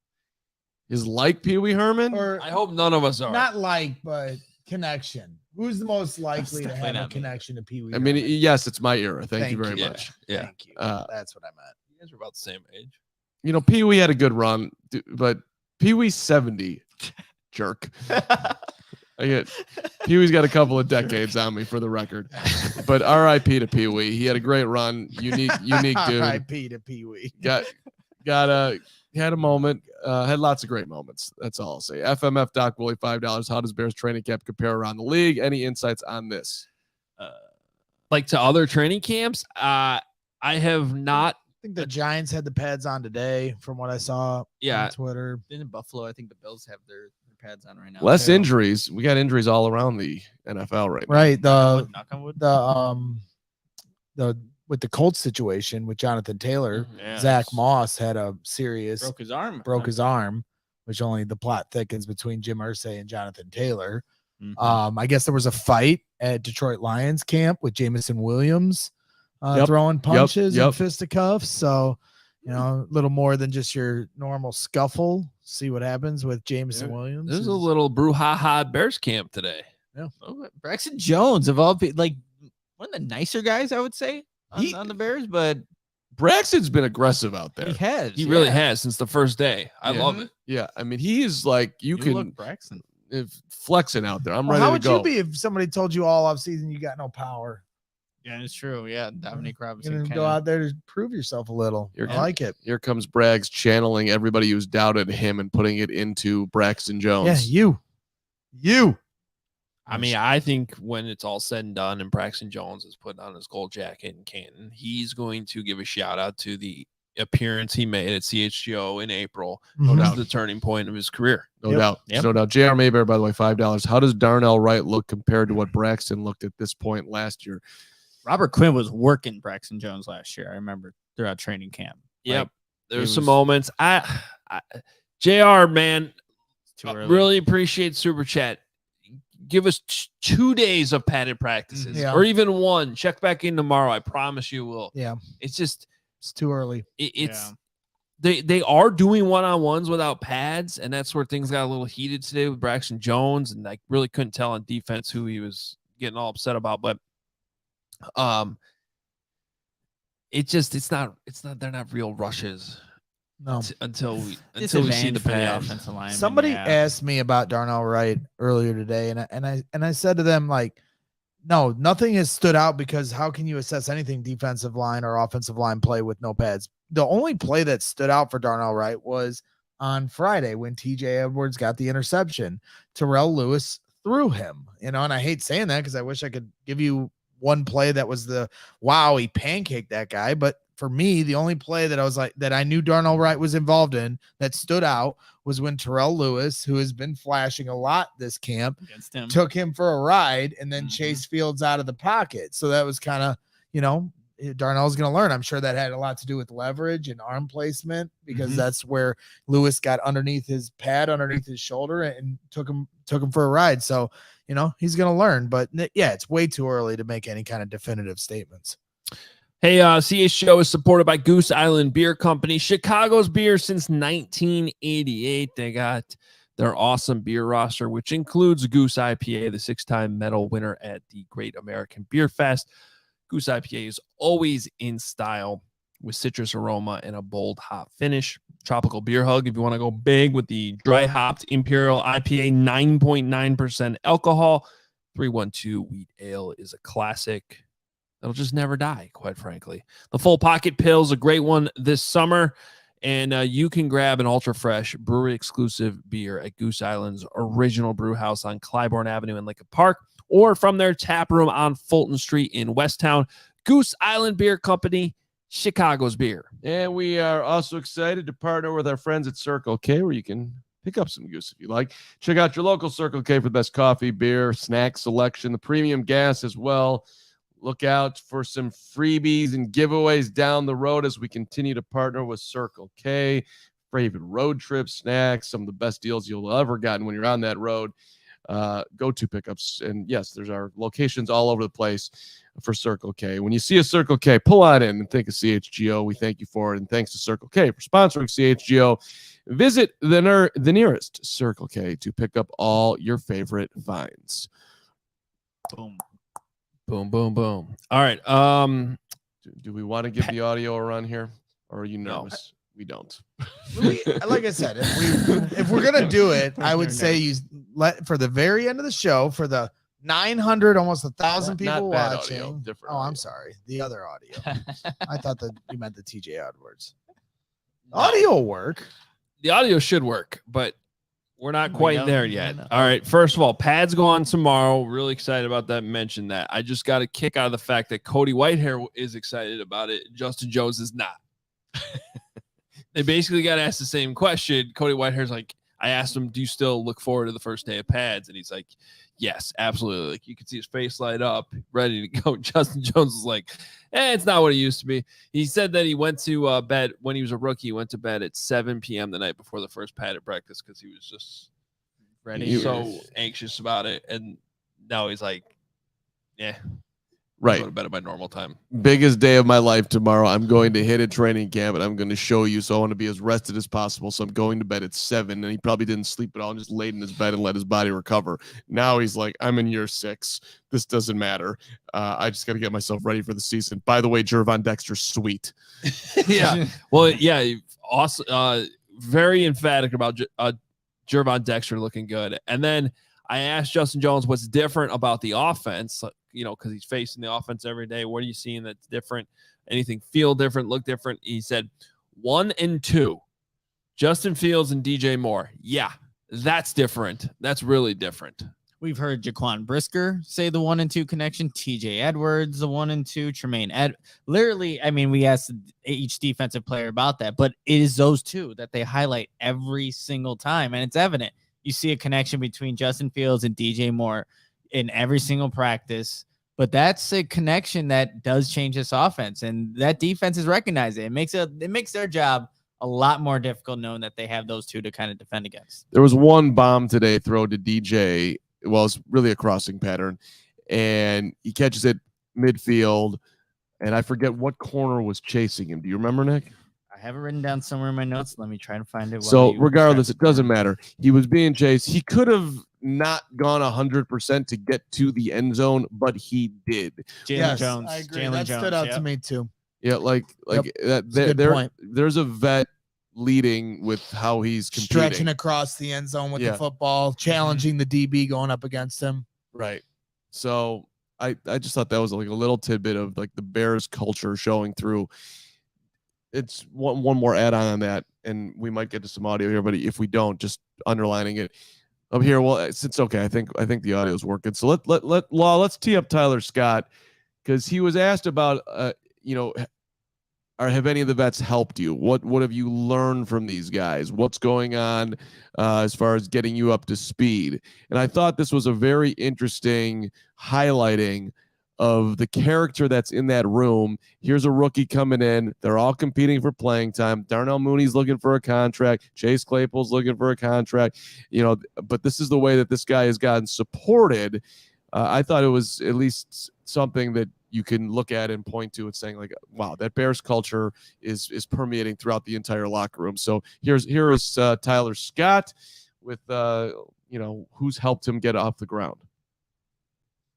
Is like Pee Wee Herman? Or I hope none of us are. not like, but connection. Who's the most likely to have a connection to Pee Wee? I mean, Herman? yes, it's my era. Thank you very much. Yeah. Thank you. That's what I meant. You guys are about the same age. You know, Pee Wee had a good run, but Pee Wee's 70. Jerk. Pee Wee's got a couple of decades on me for the record. But R.I.P. to Pee Wee. He had a great run. Unique dude. R.I.P. to Pee Wee. Had a moment. Had lots of great moments. That's all I'll say. FMF Doc Willie, $5. How does Bears training camp compare around the league? Any insights on this? Like to other training camps, I have not. I think the Giants had the pads on today, from what I saw on Twitter. In Buffalo, I think the Bills have their pads on right now. Less injuries. We got injuries all around the NFL right now. Right. The with the Colts situation with Jonathan Taylor, Zach Moss had a serious broke his arm, which only the plot thickens between Jim Irsay and Jonathan Taylor. I guess there was a fight at Detroit Lions camp with Jamison Williams throwing punches and fisticuffs. So, you know, a little more than just your normal scuffle. See what happens with Jamison Williams. There's a little brouhaha Bears camp today. Yeah. Braxton Jones of all people, like one of the nicer guys, I would say, on the Bears, but Braxton's been aggressive out there. He really has since the first day. I love it. Yeah, I mean, he is like you can look Braxton flexing out there. I'm ready how to would go. you be if somebody told you all off season you got no power? Yeah, it's true. Yeah, Dominic You're Robinson. gonna go out there to prove yourself a little. Here I like it. Here comes Braggs channeling everybody who's doubted him and putting it into Braxton Jones. Yeah, you. I mean, I think when it's all said and done and Braxton Jones is putting on his gold jacket in Canton, he's going to give a shout out to the appearance he made at CHGO in April. No This is doubt. the turning point of his career. No doubt. No doubt. JR Maybear, by the way, $5. How does Darnell Wright look compared to what Braxton looked at this point last year? Robert Quinn was working Braxton Jones last year. I remember throughout training camp. Yep. There's some moments. JR, man, really appreciate Super Chat. Give us 2 days of padded practices or even one. Check back in tomorrow. I promise you will. Yeah. It's too early. They are doing one-on-ones without pads, and that's where things got a little heated today with Braxton Jones, and I really couldn't tell on defense who he was getting all upset about. But they're not real rushes. No, until we see the pads. Somebody asked me about Darnell Wright earlier today, and I said to them, like, no, nothing has stood out, because how can you assess anything defensive line or offensive line play with no pads? The only play that stood out for Darnell Wright was on Friday when TJ Edwards got the interception. Terrell Lewis threw him, and I hate saying that because I wish I could give you one play that was he pancaked that guy. But for me, the only play that I was like, that I knew Darnell Wright was involved in that stood out was when Terrell Lewis, who has been flashing a lot this camp, took him for a ride and then chased Fields out of the pocket. So that was kind of, Darnell's going to learn. I'm sure that had a lot to do with leverage and arm placement, because that's where Lewis got underneath his pad, underneath his shoulder, and took him for a ride. So, he's going to learn. But yeah, it's way too early to make any kind of definitive statements. Hey, CHGO is supported by Goose Island Beer Company, Chicago's beer since 1988. They got their awesome beer roster, which includes Goose IPA, the 6-time medal winner at the Great American Beer Fest. Goose IPA is always in style with citrus aroma and a bold hop finish. Tropical Beer Hug, if you want to go big with the dry hopped Imperial IPA, 9.9% alcohol. 312 Wheat Ale is a classic that'll just never die, quite frankly. The Full Pocket Pill is a great one this summer, and you can grab an ultra-fresh brewery-exclusive beer at Goose Island's original brew house on Clybourne Avenue in Lincoln Park, or from their tap room on Fulton Street in Westtown. Goose Island Beer Company, Chicago's beer. And we are also excited to partner with our friends at Circle K, where you can pick up some Goose if you like. Check out your local Circle K for the best coffee, beer, snack selection, the premium gas as well. Look out for some freebies and giveaways down the road as we continue to partner with Circle K. Favorite road trip snacks, some of the best deals you'll ever gotten when you're on that road. Go-to pickups. And yes, there's our locations all over the place for Circle K. When you see a Circle K, pull on in and think of CHGO. We thank you for it. And thanks to Circle K for sponsoring CHGO. Visit the nearest Circle K to pick up all your favorite finds. Boom. Boom, boom, boom. All right. Do we want to give the audio around here, or are you nervous? No. We don't. Like I said, if we're gonna do it, I would say you let for the very end of the show, for the 900, almost 1,000 people watching. Audio, I'm sorry, the other audio. I thought that you meant the TJ Edwards. Audio will work. The audio should work, but we're not quite there yet. All right. First of all, pads go on tomorrow. Really excited about that. Mention that. I just got a kick out of the fact that Cody Whitehair is excited about it. Justin Jones is not. They basically got asked the same question. Cody Whitehair's like, I asked him, do you still look forward to the first day of pads? And he's like, yes, absolutely. Like, you could see his face light up, ready to go. Justin Jones is like, it's not what it used to be. He said that he went to bed when he was a rookie. He went to bed at 7 p.m. the night before the first padded practice because he was just ready, so anxious about it. And now he's like, right. Go to bed at my normal time. Biggest day of my life tomorrow. I'm going to hit a training camp, and I'm going to show you. So I want to be as rested as possible. So I'm going to bed at 7, and he probably didn't sleep at all and just laid in his bed and let his body recover. Now he's like, I'm in year 6. This doesn't matter. I just got to get myself ready for the season. By the way, Jervon Dexter's sweet. Yeah. Well, yeah. Awesome. Very emphatic about Jervon Dexter looking good. And then I asked Justin Jones what's different about the offense, because he's facing the offense every day. What are you seeing that's different? Anything feel different, look different? He said 1 and 2, Justin Fields and DJ Moore. Yeah, that's different. That's really different. We've heard Jaquan Brisker say the 1 and 2 connection. TJ Edwards, the 1 and 2. Tremaine literally, I mean, we asked each defensive player about that, but it is those two that they highlight every single time. And it's evident. You see a connection between Justin Fields and DJ Moore in every single practice. But that's a connection that does change this offense. And that defense is recognizing it. It makes their job a lot more difficult knowing that they have those two to kind of defend against. There was one bomb today thrown to DJ. Well, it's really a crossing pattern, and he catches it midfield, and I forget what corner was chasing him. Do you remember, Nick? I have it written down somewhere in my notes. Let me try to find it. So regardless, it doesn't matter. He was being chased. He could have not gone 100% to get to the end zone, but he did. Jalen Jones. I agree. Jalen That Jones, stood out to me too. Yeah, there's a vet leading with how he's competing. Stretching across the end zone with the football, challenging the DB going up against him. Right. So I just thought that was like a little tidbit of like the Bears culture showing through. It's one more add-on on that, and we might get to some audio here, but if we don't, just underlining it up here. Well, it's okay. I think the audio is working. So let's tee up Tyler Scott, because he was asked about have any of the vets helped you? What have you learned from these guys? What's going on as far as getting you up to speed? And I thought this was a very interesting highlighting of the character that's in that room. Here's a rookie coming in. They're all competing for playing time. Darnell Mooney's looking for a contract. Chase Claypool's looking for a contract. But this is the way that this guy has gotten supported. I thought it was at least something that you can look at and point to and saying like, wow, that Bears culture is permeating throughout the entire locker room. So here is Tyler Scott with who's helped him get off the ground.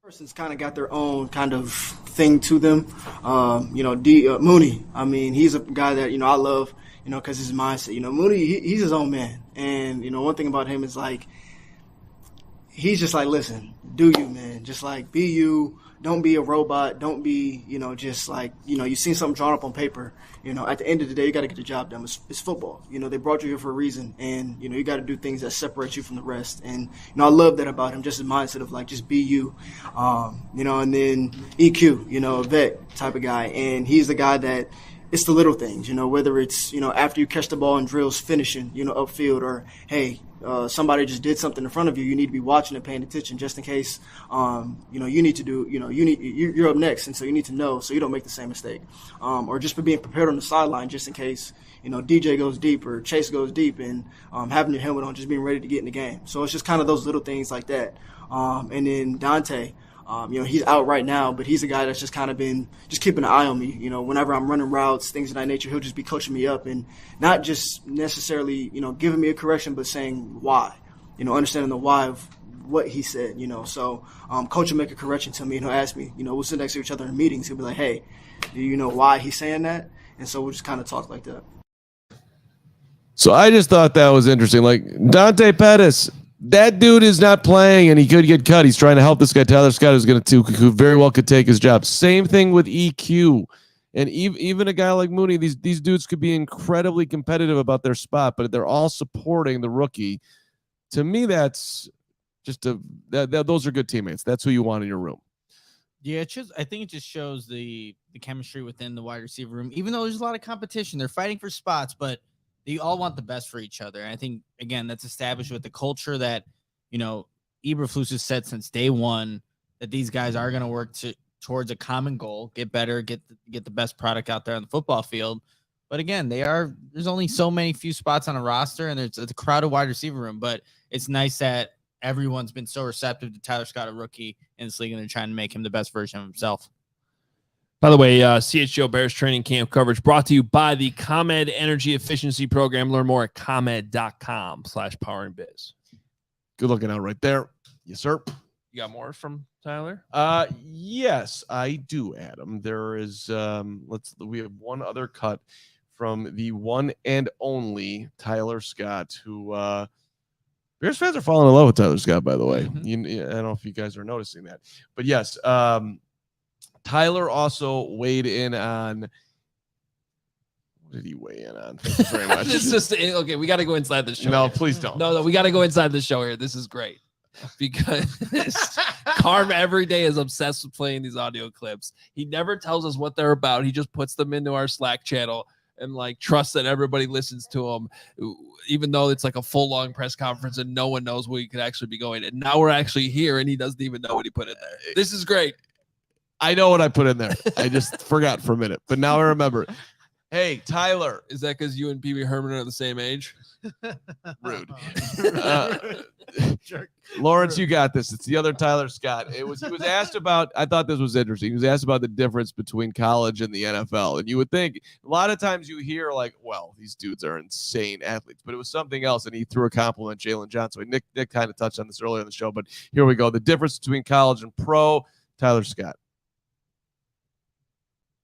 Person's kind of got their own kind of thing to them. Mooney, I mean, he's a guy that I love, because his mindset. Mooney, he's his own man, and one thing about him is like he's just like, listen, do you, man, just like be you. Don't be a robot. Don't be, just like, you've seen something drawn up on paper. At the end of the day, you got to get the job done. It's football. They brought you here for a reason. And, you got to do things that separate you from the rest. And, I love that about him, just his mindset of like, just be you. And then EQ, a vet type of guy. And he's the guy that it's the little things, whether it's, after you catch the ball in drills, finishing, upfield, or, hey, somebody just did something in front of you. You need to be watching and paying attention just in case, you need to do, you're up next. And so you need to know so you don't make the same mistake. Or just for being prepared on the sideline just in case, DJ goes deep or Chase goes deep and having your helmet on, just being ready to get in the game. So it's just kind of those little things like that. And then Dante, he's out right now, but he's a guy that's just kind of been just keeping an eye on me. Whenever I'm running routes, things of that nature, he'll just be coaching me up and not just necessarily, giving me a correction, but saying why, understanding the why of what he said, So coach will make a correction to me and he'll ask me, we'll sit next to each other in meetings. He'll be like, hey, do you know why he's saying that? And so we'll just kind of talk like that. So I just thought that was interesting. Like Dante Pettis, that dude is not playing and he could get cut. He's trying to help this guy, Tyler Scott, who very well could take his job. Same thing with EQ. And even a guy like Mooney, these dudes could be incredibly competitive about their spot, but they're all supporting the rookie. To me, that's just those are good teammates. That's who you want in your room. Yeah, I think it just shows the chemistry within the wide receiver room. Even though there's a lot of competition, they're fighting for spots, but they all want the best for each other. And I think, again, that's established with the culture that, Eberflus has said since day one that these guys are going to work towards a common goal, get better, get the best product out there on the football field. But again, there's only so many few spots on a roster, and it's a crowded wide receiver room. But it's nice that everyone's been so receptive to Tyler Scott, a rookie in this league, and they're trying to make him the best version of himself. By the way, CHGO Bears training camp coverage brought to you by the ComEd Energy Efficiency Program. Learn more at ComEd.com/poweringbiz. Good looking out right there. Yes, sir. You got more from Tyler? Yes, I do, Adam. There is we have one other cut from the one and only Tyler Scott, who Bears fans are falling in love with Tyler Scott, by the way. Mm-hmm. I don't know if you guys are noticing that. But yes, Tyler also weighed in on. What did he weigh in on? Thank you very much. This is okay. We got to go inside the show. No, here. please don't. No, we got to go inside the show here. This is great because Carm every day is obsessed with playing these audio clips. He never tells us what they're about. He just puts them into our Slack channel and like trusts that everybody listens to him, even though it's like a full long press conference and no one knows where he could actually be going. And now we're actually here and he doesn't even know what he put in there. This is great. I know what I put in there. I just forgot for a minute, but now I remember. Hey, Tyler. Is that because you and Pee Wee Herman are the same age? Rude. Lawrence, you got this. It's the other Tyler Scott. He was asked about, I thought this was interesting. He was asked about the difference between college and the NFL. And you would think a lot of times you hear like, well, these dudes are insane athletes, but it was something else. And he threw a compliment Jalen Johnson. Nick kind of touched on this earlier in the show, but here we go. The difference between college and pro, Tyler Scott.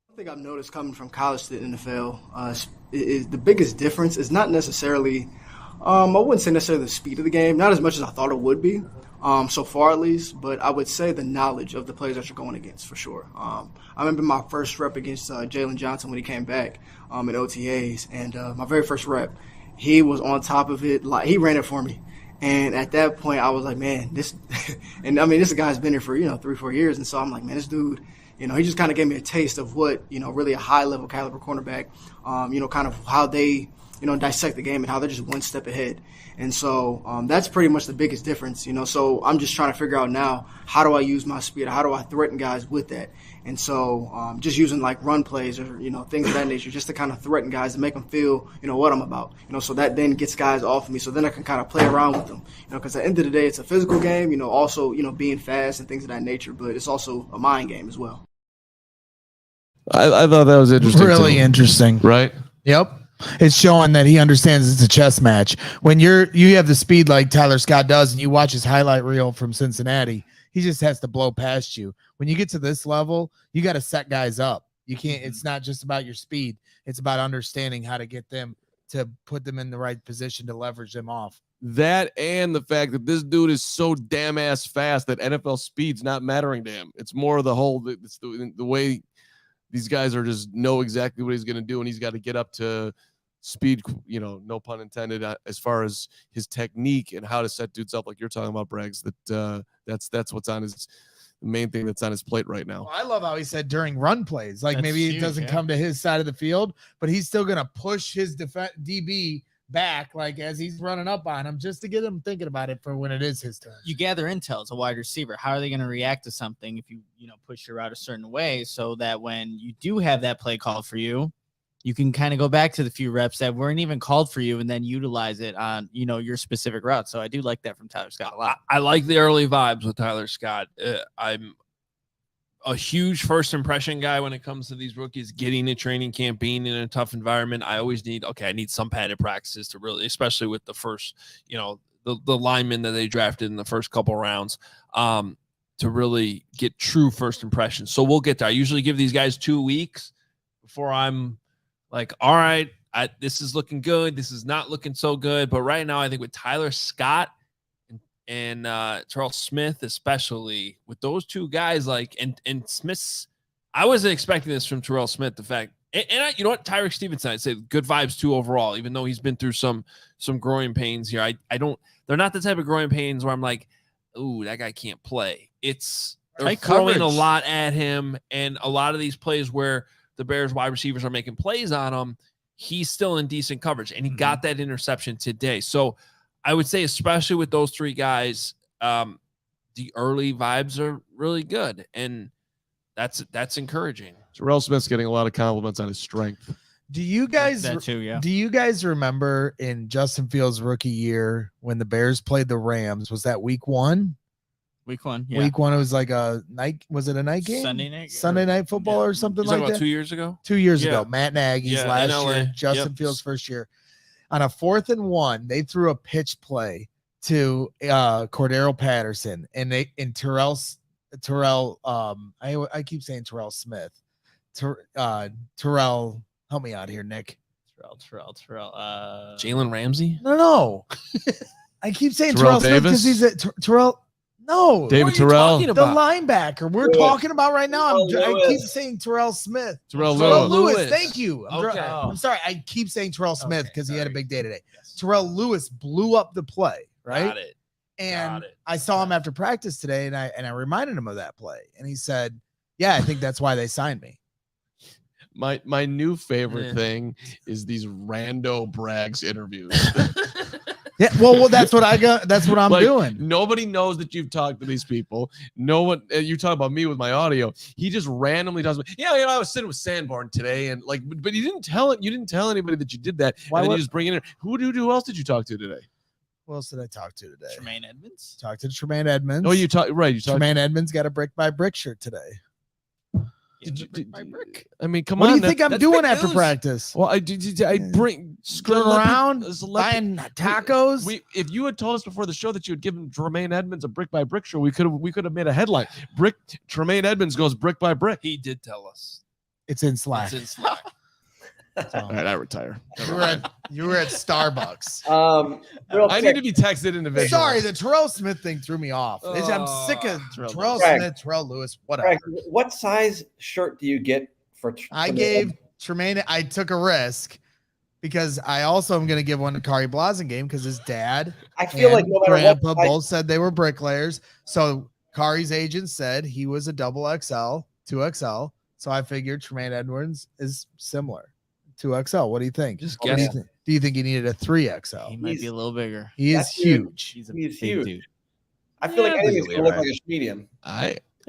I think I've noticed coming from college to the NFL is the biggest difference is not necessarily, I wouldn't say necessarily the speed of the game, not as much as I thought it would be, so far at least, but I would say the knowledge of the players that you're going against for sure. I remember my first rep against Jalen Johnson when he came back at OTAs, and my very first rep, he was on top of it, like he ran it for me. And at that point, I was like, man, this, and I mean, this guy's been here for, 3-4 years, and so I'm like, man, this dude, he just kind of gave me a taste of what, really a high-level caliber cornerback, kind of how they, dissect the game and how they're just one step ahead. And so that's pretty much the biggest difference, So I'm just trying to figure out now, how do I use my speed? How do I threaten guys with that? And so just using like run plays or, things of that nature just to kind of threaten guys and make them feel, what I'm about. So that then gets guys off of me. So then I can kind of play around with them, because at the end of the day, it's a physical game, also, being fast and things of that nature. But it's also a mind game as well. I thought that was interesting. Really interesting. Right? Yep. It's showing that he understands it's a chess match. When you have the speed like Tyler Scott does and you watch his highlight reel from Cincinnati, he just has to blow past you. When you get to this level, you got to set guys up. You can't, it's not just about your speed. It's about understanding how to get them to put them in the right position to leverage them off. That and the fact that this dude is so damn ass fast that NFL speed's not mattering to him. It's more the whole, it's the way these guys are just know exactly what he's going to do, and he's got to get up to speed, no pun intended, as far as his technique and how to set dudes up like you're talking about, Braggs. That's what's on his the main thing that's on his plate right now. Well, I love how he said during run plays, like That's maybe huge, it doesn't come to his side of the field, but he's still going to push his DB back, like as he's running up on him, just to get him thinking about it for when it is his turn. You gather intel as a wide receiver. How are they going to react to something if you push your route a certain way, so that when you do have that play called for you, you can kind of go back to the few reps that weren't even called for you and then utilize it on, your specific route. So I do like that from Tyler Scott a lot. I like the early vibes with Tyler Scott. I'm a huge first impression guy when it comes to these rookies getting a training camp, being in a tough environment. I always need some padded practices to really, especially with the first, the linemen that they drafted in the first couple rounds, to really get true first impressions. So we'll get there. I usually give these guys 2 weeks before I'm like, all right, this is looking good. This is not looking so good. But right now, I think with Tyler Scott and Terrell Smith, especially with those two guys, and Smith's, I wasn't expecting this from Terrell Smith. The fact, you know what, Tyreek Stevenson, I'd say good vibes too overall, even though he's been through some growing pains here. They're not the type of growing pains where I'm like, ooh, that guy can't play. They're throwing a lot at him, and a lot of these plays where the Bears wide receivers are making plays on him, he's still in decent coverage, and he got that interception today. So I would say, especially with those three guys, the early vibes are really good, and that's encouraging. Terrell Smith's getting a lot of compliments on his strength. Do you guys That too, yeah. Do you guys remember in Justin Fields' rookie year when the Bears played the Rams? Was that week 1? Week 1, yeah. Week 1, it was like a night. Was it a night game? Sunday night football or something You're talking like about that. 2 years ago. 2 years ago, Matt Nagy's last LA. year, Justin Fields' first year. On a 4th and 1, they threw a pitch play to Cordero Patterson, and Terrell. I keep saying Terrell Smith. Terrell, help me out here, Nick. Terrell. Jalen Ramsey. No. I keep saying Terrell Terrell Smith because Davis? he's a Terrell. No, David Terrell. the linebacker we're talking about right now. I keep saying Terrell Smith. Terrell Lewis. Thank you. Okay. I'm sorry. I keep saying Terrell Smith because he had a big day today. Terrell Lewis blew up the play, right? Got it. And I saw him after practice today, and I reminded him of that play, and he said, "Yeah, I think that's why they signed me." My new favorite thing is these rando brags interviews. Yeah, well, that's what I got. That's what I'm doing. Nobody knows that you've talked to these people. No one. You talk about me with my audio. He just randomly tells me, "Yeah, I was sitting with Sanborn today, and but you didn't tell it. You didn't tell anybody that you did that. Why and then would- you just bring it in. Who else did you talk to today? Who else did I talk to today? Tremaine Edmonds. Talked to Tremaine Edmonds. Oh, you talked right. You talked. Tremaine Edmonds got a brick by brick shirt today. I mean, come What on. do you think I'm that's doing big after news. practice? Well, I bring Screwing around, buying tacos. If you had told us before the show that you had given Tremaine Edmonds a brick by brick show, we could have made a headline. Tremaine Edmonds goes brick by brick. He did tell us. It's in Slack. It's in Slack. All right, I retire. You were at Starbucks. I need to be texted individually. Sorry, the Terrell Smith thing threw me off. I'm sick of Terrell Smith, Terrell Lewis, whatever. Greg, what size shirt do you get for? I gave Tremaine. I took a risk because I also am going to give one to Kari Blasingame because his dad I feel like no matter Grandpa what size, both said they were bricklayers. So Kari's agent said he was a double XL, 2XL. So I figured Tremaine Edwards is similar. 2XL. What do you think? Just What guess. do you think he needed a 3XL? He might be a little bigger. He is That's huge. huge. He's a He's big huge. dude. I feel like Yeah, anything's that's gonna look right. like a medium.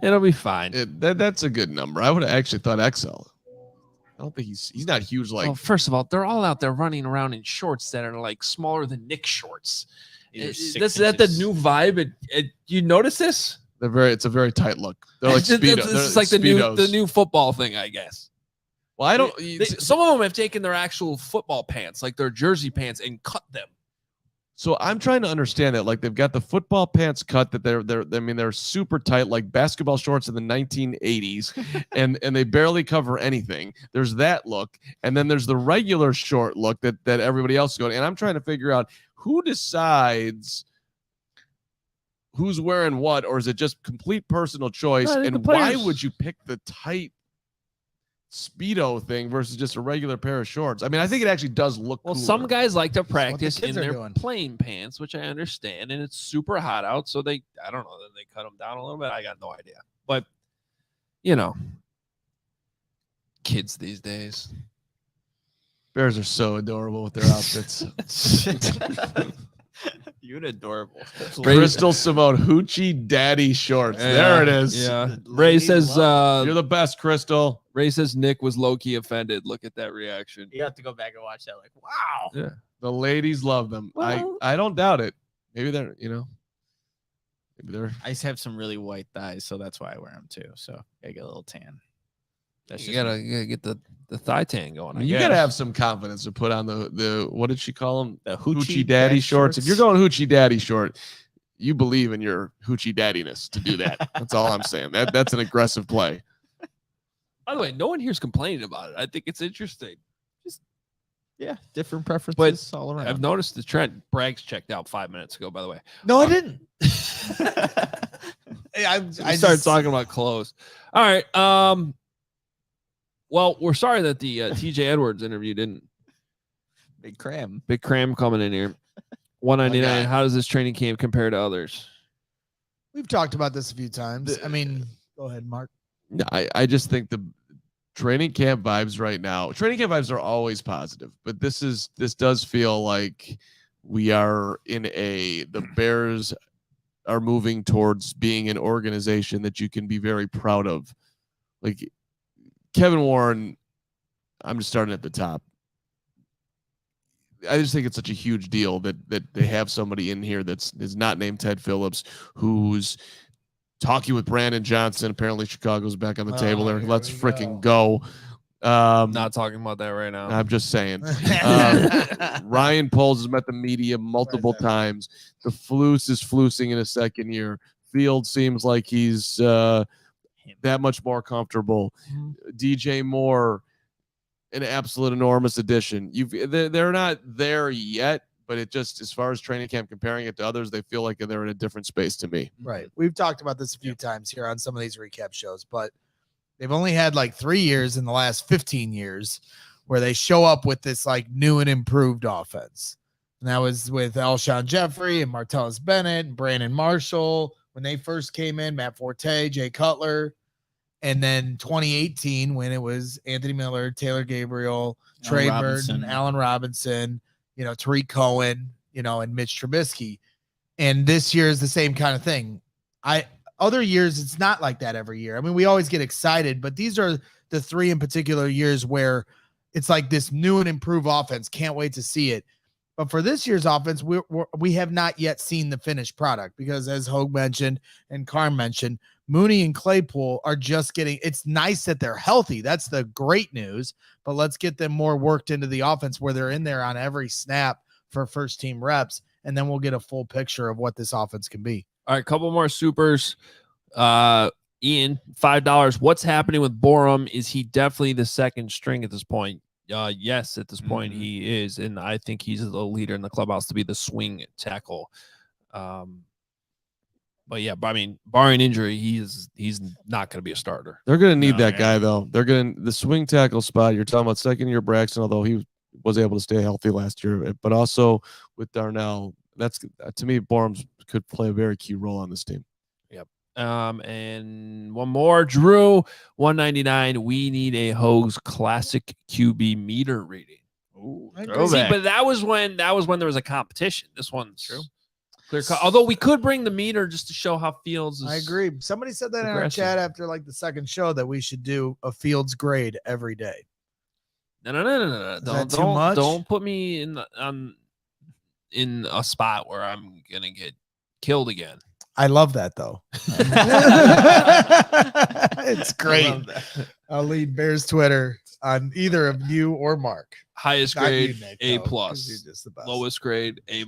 It'll be fine. That's a good number. I would have actually thought XL. I don't think he's not huge like. Well, first of all, they're all out there running around in shorts that are like smaller than Nick's shorts. Is that the new vibe? You notice this? It's a very tight look. They're like speedos. This is like the new football thing, I guess. Well, I don't. Some of them have taken their actual football pants, like their jersey pants, and cut them. So I'm trying to understand that. Like they've got the football pants cut that they're super tight, like basketball shorts in the 1980s, and they barely cover anything. There's that look, and then there's the regular short look that everybody else is going. And I'm trying to figure out who decides who's wearing what, or is it just complete personal choice? And why would you pick the tight Speedo thing versus just a regular pair of shorts? I mean, I think it actually does look Well, cooler. some guys like to practice in kids are their doing. plain pants, which I understand, and it's super hot out, so I don't know, they cut them down a little bit. I got no idea, but kids these days. Bears are so adorable with their outfits. You're adorable. Crystal Simone Hoochie Daddy shorts. There it is. Yeah. Ray says You're the best, Crystal. Ray says Nick was low-key offended. Look at that reaction. You have to go back and watch that. Like, wow. Yeah. The ladies love them. Well- I don't doubt it. Maybe they're, maybe they're. I just have some really white thighs, so that's why I wear them too. So I get a little tan. That's You just gotta get the thigh tan going. You gotta have some confidence to put on the what did she call them? the Hoochie Daddy shorts. If you're going Hoochie Daddy short, you believe in your Hoochie Daddiness to do that. That's all I'm saying. That's an aggressive play. By the way, no one here's complaining about it. I think it's interesting. yeah, different preferences all around. I've noticed the trend. Bragg's checked out 5 minutes ago, by the way. No, I didn't. I started talking about clothes. All right. Well, we're sorry that the TJ Edwards interview didn't. Big cram. Big cram coming in here. 199. How does this training camp compare to others? We've talked about this a few times. I mean, go ahead, Mark. No, I just think the training camp vibes right now. Training camp vibes are always positive, but this does feel like we are the Bears are moving towards being an organization that you can be very proud of. Like Kevin Warren, I'm just starting at the top. I just think it's such a huge deal that they have somebody in here is not named Ted Phillips, who's talking with Brandon Johnson. Apparently Chicago's back on the table there. Let's freaking go. Not talking about that right now. I'm just saying. Ryan Poles has met the media multiple times. The Flus is flusing in his second year. Fields seems like he's that much more comfortable. DJ Moore, an absolute enormous addition. They're not there yet, but it just, as far as training camp, comparing it to others, they feel like they're in a different space to me. Right. We've talked about this a few times here on some of these recap shows, but they've only had like 3 years in the last 15 years where they show up with this like new and improved offense. And that was with Alshon Jeffrey and Martellus Bennett and Brandon Marshall when they first came in, Matt Forte, Jay Cutler. And then 2018, when it was Anthony Miller, Taylor Gabriel, Trey Burton, Allen Robinson, Tariq Cohen, and Mitch Trubisky. And this year is the same kind of thing. Other years, it's not like that every year. I mean, we always get excited, but these are the 3 in particular years where it's like this new and improved offense. Can't wait to see it. But for this year's offense, we have not yet seen the finished product because, as Hoge mentioned and Carm mentioned, Mooney and Claypool are just getting – it's nice that they're healthy. That's the great news. But let's get them more worked into the offense where they're in there on every snap for first-team reps, and then we'll get a full picture of what this offense can be. All right, couple more supers. Ian, $5. What's happening with Borum? Is he definitely the second string at this point? Yes, at this point he is, and I think he's the leader in the clubhouse to be the swing tackle. But yeah, I mean, barring injury, he's not going to be a starter. They're going to need that guy though. They're going to the swing tackle spot. You're talking about second year Braxton, although he was able to stay healthy last year, but also with Darnell. That's to me, Borum could play a very key role on this team. Yep. And one more, Drew, $1.99. We need a Hoge's classic QB meter reading. Ooh, see, but that was when there was a competition. This one's true. Clear cut. Although we could bring the meter just to show how Fields is. I agree. Somebody said that in our chat after like the second show that we should do a Fields grade every day. No. Don't put me in a spot where I'm gonna get killed again. I love that though. It's great. I'll lead Bears Twitter on either of you or Mark. Highest grade, Nick, A+. Lowest grade, A-.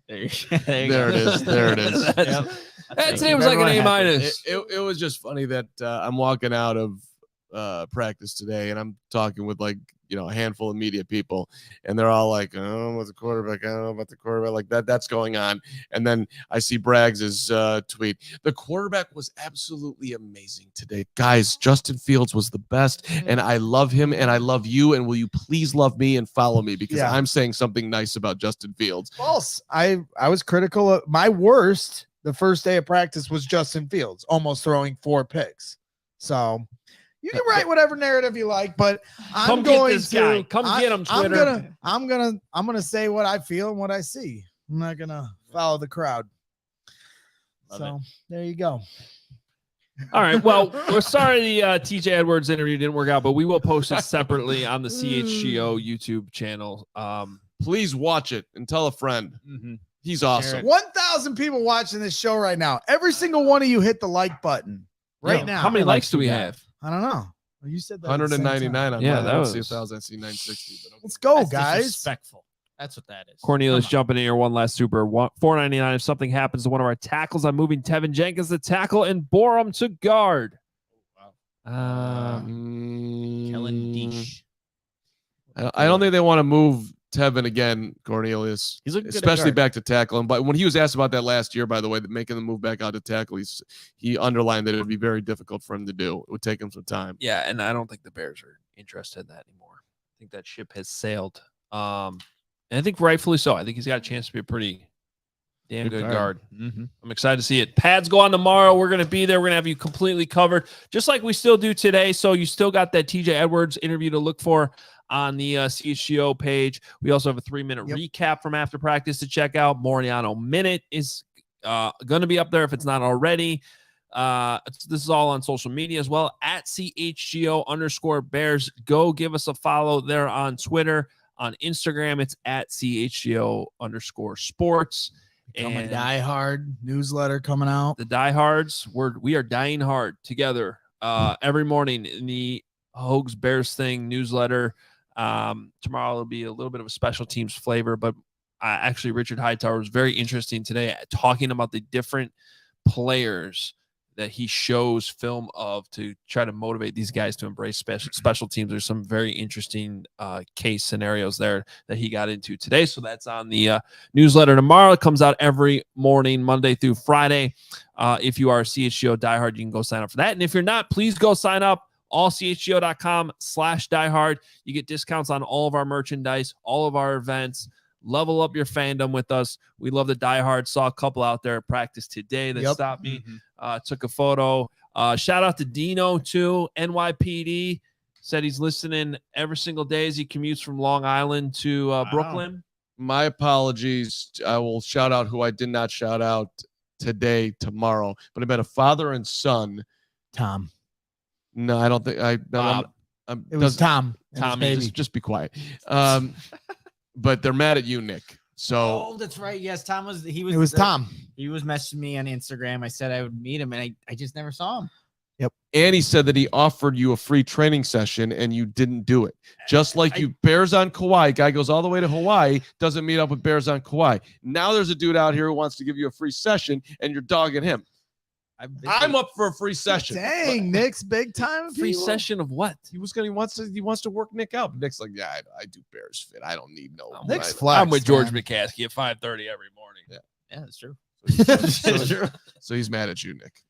There it is. That today was like an A-. It was just funny that I'm walking out of practice today and I'm talking with a handful of media people, and they're all like, I don't know about the quarterback. I don't know about the quarterback. Like that's going on. And then I see Braggs's tweet. The quarterback was absolutely amazing today. Guys, Justin Fields was the best, and I love him, and I love you, and will you please love me and follow me because I'm saying something nice about Justin Fields. False. I was critical of my worst. The first day of practice was Justin Fields, almost throwing 4 picks. So you can write whatever narrative you like, but I'm going to come get him, Twitter. I'm gonna say what I feel and what I see. I'm not gonna follow the crowd. There you go. All right. Well, we're sorry the TJ Edwards interview didn't work out, but we will post it separately on the CHGO YouTube channel. Please watch it and tell a friend. He's awesome. 1,000 people watching this show right now. Every single one of you hit the like button now. How many likes do we have? I don't know. You said that 199 on that was 1,000. I see 960. But let's go, That's guys. Disrespectful. That's what that is. Cornelius jumping in here. One last super. $4.99. If something happens to one of our tackles, I'm moving Tevin Jenkins to tackle and Borum to guard. Kellen Deesh. I don't think they want to move Tevin again, Cornelius. He's looking good, especially back to tackle. And but when he was asked about that last year, by the way, making the move back out to tackle, he underlined that it would be very difficult for him to do. It would take him some time. Yeah, and I don't think the Bears are interested in that anymore. I think that ship has sailed. And I think rightfully so. I think he's got a chance to be a pretty damn good guard. I'm excited to see it. Pads go on tomorrow. We're going to be there. We're going to have you completely covered, just like we still do today. So you still got that TJ Edwards interview to look for on the CHGO page. We also have a 3-minute recap from after practice to check out. Moreano Minute is going to be up there if it's not already. This is all on social media as well, at CHGO_Bears. Go give us a follow there on Twitter. On Instagram, it's at CHGO_sports. Become a diehard newsletter coming out. The diehards, we are dying hard together every morning in the Hoge's Bears Thing newsletter. Tomorrow will be a little bit of a special teams flavor, but actually Richard Hightower was very interesting today at talking about the different players he shows film of to try to motivate these guys to embrace special teams. There's some very interesting case scenarios there that he got into today. So that's on the newsletter tomorrow. It comes out every morning, Monday through Friday. If you are a CHGO diehard, you can go sign up for that. And if you're not, please go sign up. allchgo.com/diehard. You get discounts on all of our merchandise, all of our events. Level up your fandom with us. We love the diehard. Saw a couple out there at practice today that stopped me, took a photo. Shout out to Dino too. NYPD said he's listening every single day as he commutes from Long Island to Brooklyn. My apologies. I will shout out who I did not shout out today, tomorrow, but I met a father and son. Tom. No, I don't think it was Tom. Tommy, just be quiet. But they're mad at you, Nick. So that's right. Yes, Tom was. It was Tom. He was messaging me on Instagram. I said I would meet him, and I just never saw him. Yep. And he said that he offered you a free training session, and you didn't do it. Just like you, Bears on Kauai. Guy goes all the way to Hawaii, doesn't meet up with Bears on Kauai. Now there's a dude out here who wants to give you a free session, and you're dogging him. I'm up for a free session. Dang, Nick's big time. Free session of what? He wants to work Nick out. Nick's like, yeah, I do Bears fit. I don't need no. Nick's flex. I'm with George McCaskey at 5:30 every morning. Yeah, that's true. So he's mad at you, Nick.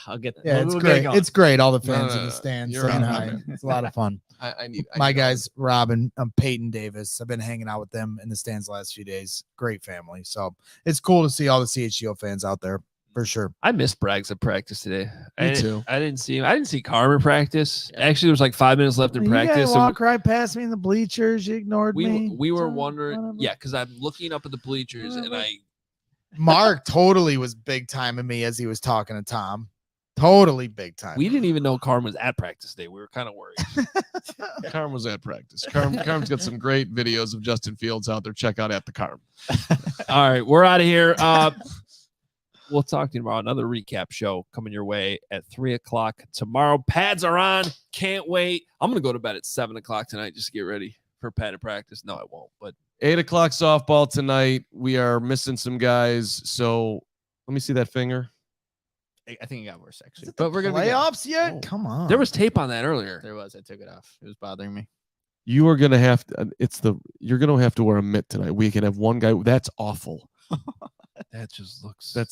I'll get that. Yeah, it's great. It's great. All the fans in the stands saying hi. It's a lot of fun. I need my guys, Rob and Peyton Davis. I've been hanging out with them in the stands the last few days. Great family. So it's cool to see all the CHGO fans out there. For sure. I missed Braggs at practice today. Me too. I didn't see him. I didn't see Carmen practice. Yeah. Actually, there was like 5 minutes left in practice. You walk right past me in the bleachers. You ignored me. We were wondering. Yeah, because I'm looking up at the bleachers and Mark totally was big time in me as he was talking to Tom. Totally big time. We didn't even know Carmen was at practice today. We were kind of worried. Carmen was at practice. Carmen's got some great videos of Justin Fields out there. Check out at the Carm. All right, we're out of here. We'll talk to you about another recap show coming your way at 3:00 tomorrow. Pads are on. Can't wait. I'm going to go to bed at 7:00 tonight just to get ready for padded practice. No, I won't. But 8:00 softball tonight. We are missing some guys. So let me see that finger. I think it got worse, actually. But we're going to playoffs yet? Oh. Come on. There was tape on that earlier. There was. I took it off. It was bothering me. You are going to have to. You're going to have to wear a mitt tonight. We can have one guy. That's awful. That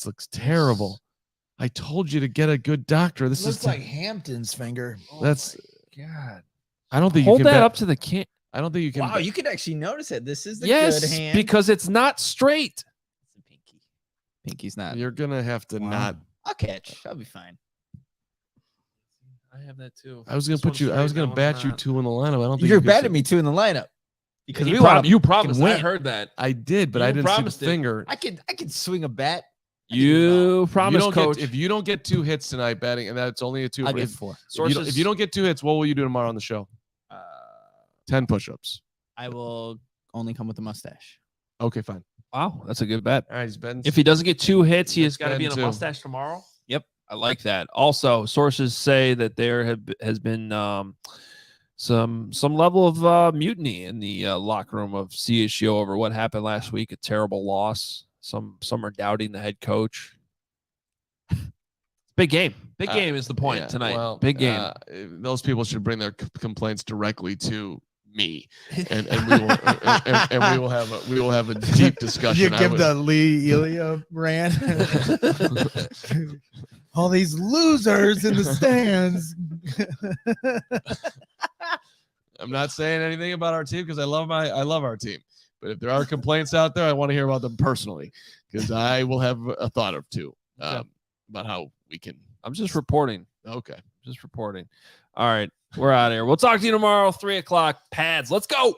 looks terrible. I told you to get a good doctor. This looks is like Hampton's finger. That's God. I don't think hold you can that up to the can. I don't think you can. Wow, you could actually notice it. This is the good hand because it's not straight. It's a pinky. Pinky's not. You're gonna have to not. I'll catch. I'll be fine. I have that too. I was gonna put you. I was gonna bat you 2 in the lineup. I don't think you're batting me 2 in the lineup. Because you promised. I heard that. I did, but I didn't see the finger. I could swing a bat. You promised, Coach. If you don't get 2 hits tonight batting, and that's only a 2. I'll get 4. If you don't get 2 hits, what will you do tomorrow on the show? 10 push-ups. I will only come with a mustache. Okay, fine. Wow, that's a good bet. All right, he's betting. If he doesn't get 2 hits, he has got to be in a mustache tomorrow. Yep, I like that. Also, sources say that there has been some level of mutiny in the locker room of CHGO over what happened last week. A terrible loss. Some are doubting the head coach. Big game. Big game is the point tonight. Well, big game. Those people should bring their complaints directly to me, and we will have a deep discussion. You give the Lee Elia rant. All these losers in the stands. I'm not saying anything about our team because I love our team. But if there are complaints out there, I want to hear about them personally because I will have a thought or two about how we can. I'm just reporting. Okay. Just reporting. All right. We're out of here. We'll talk to you tomorrow, 3:00. Pads. Let's go.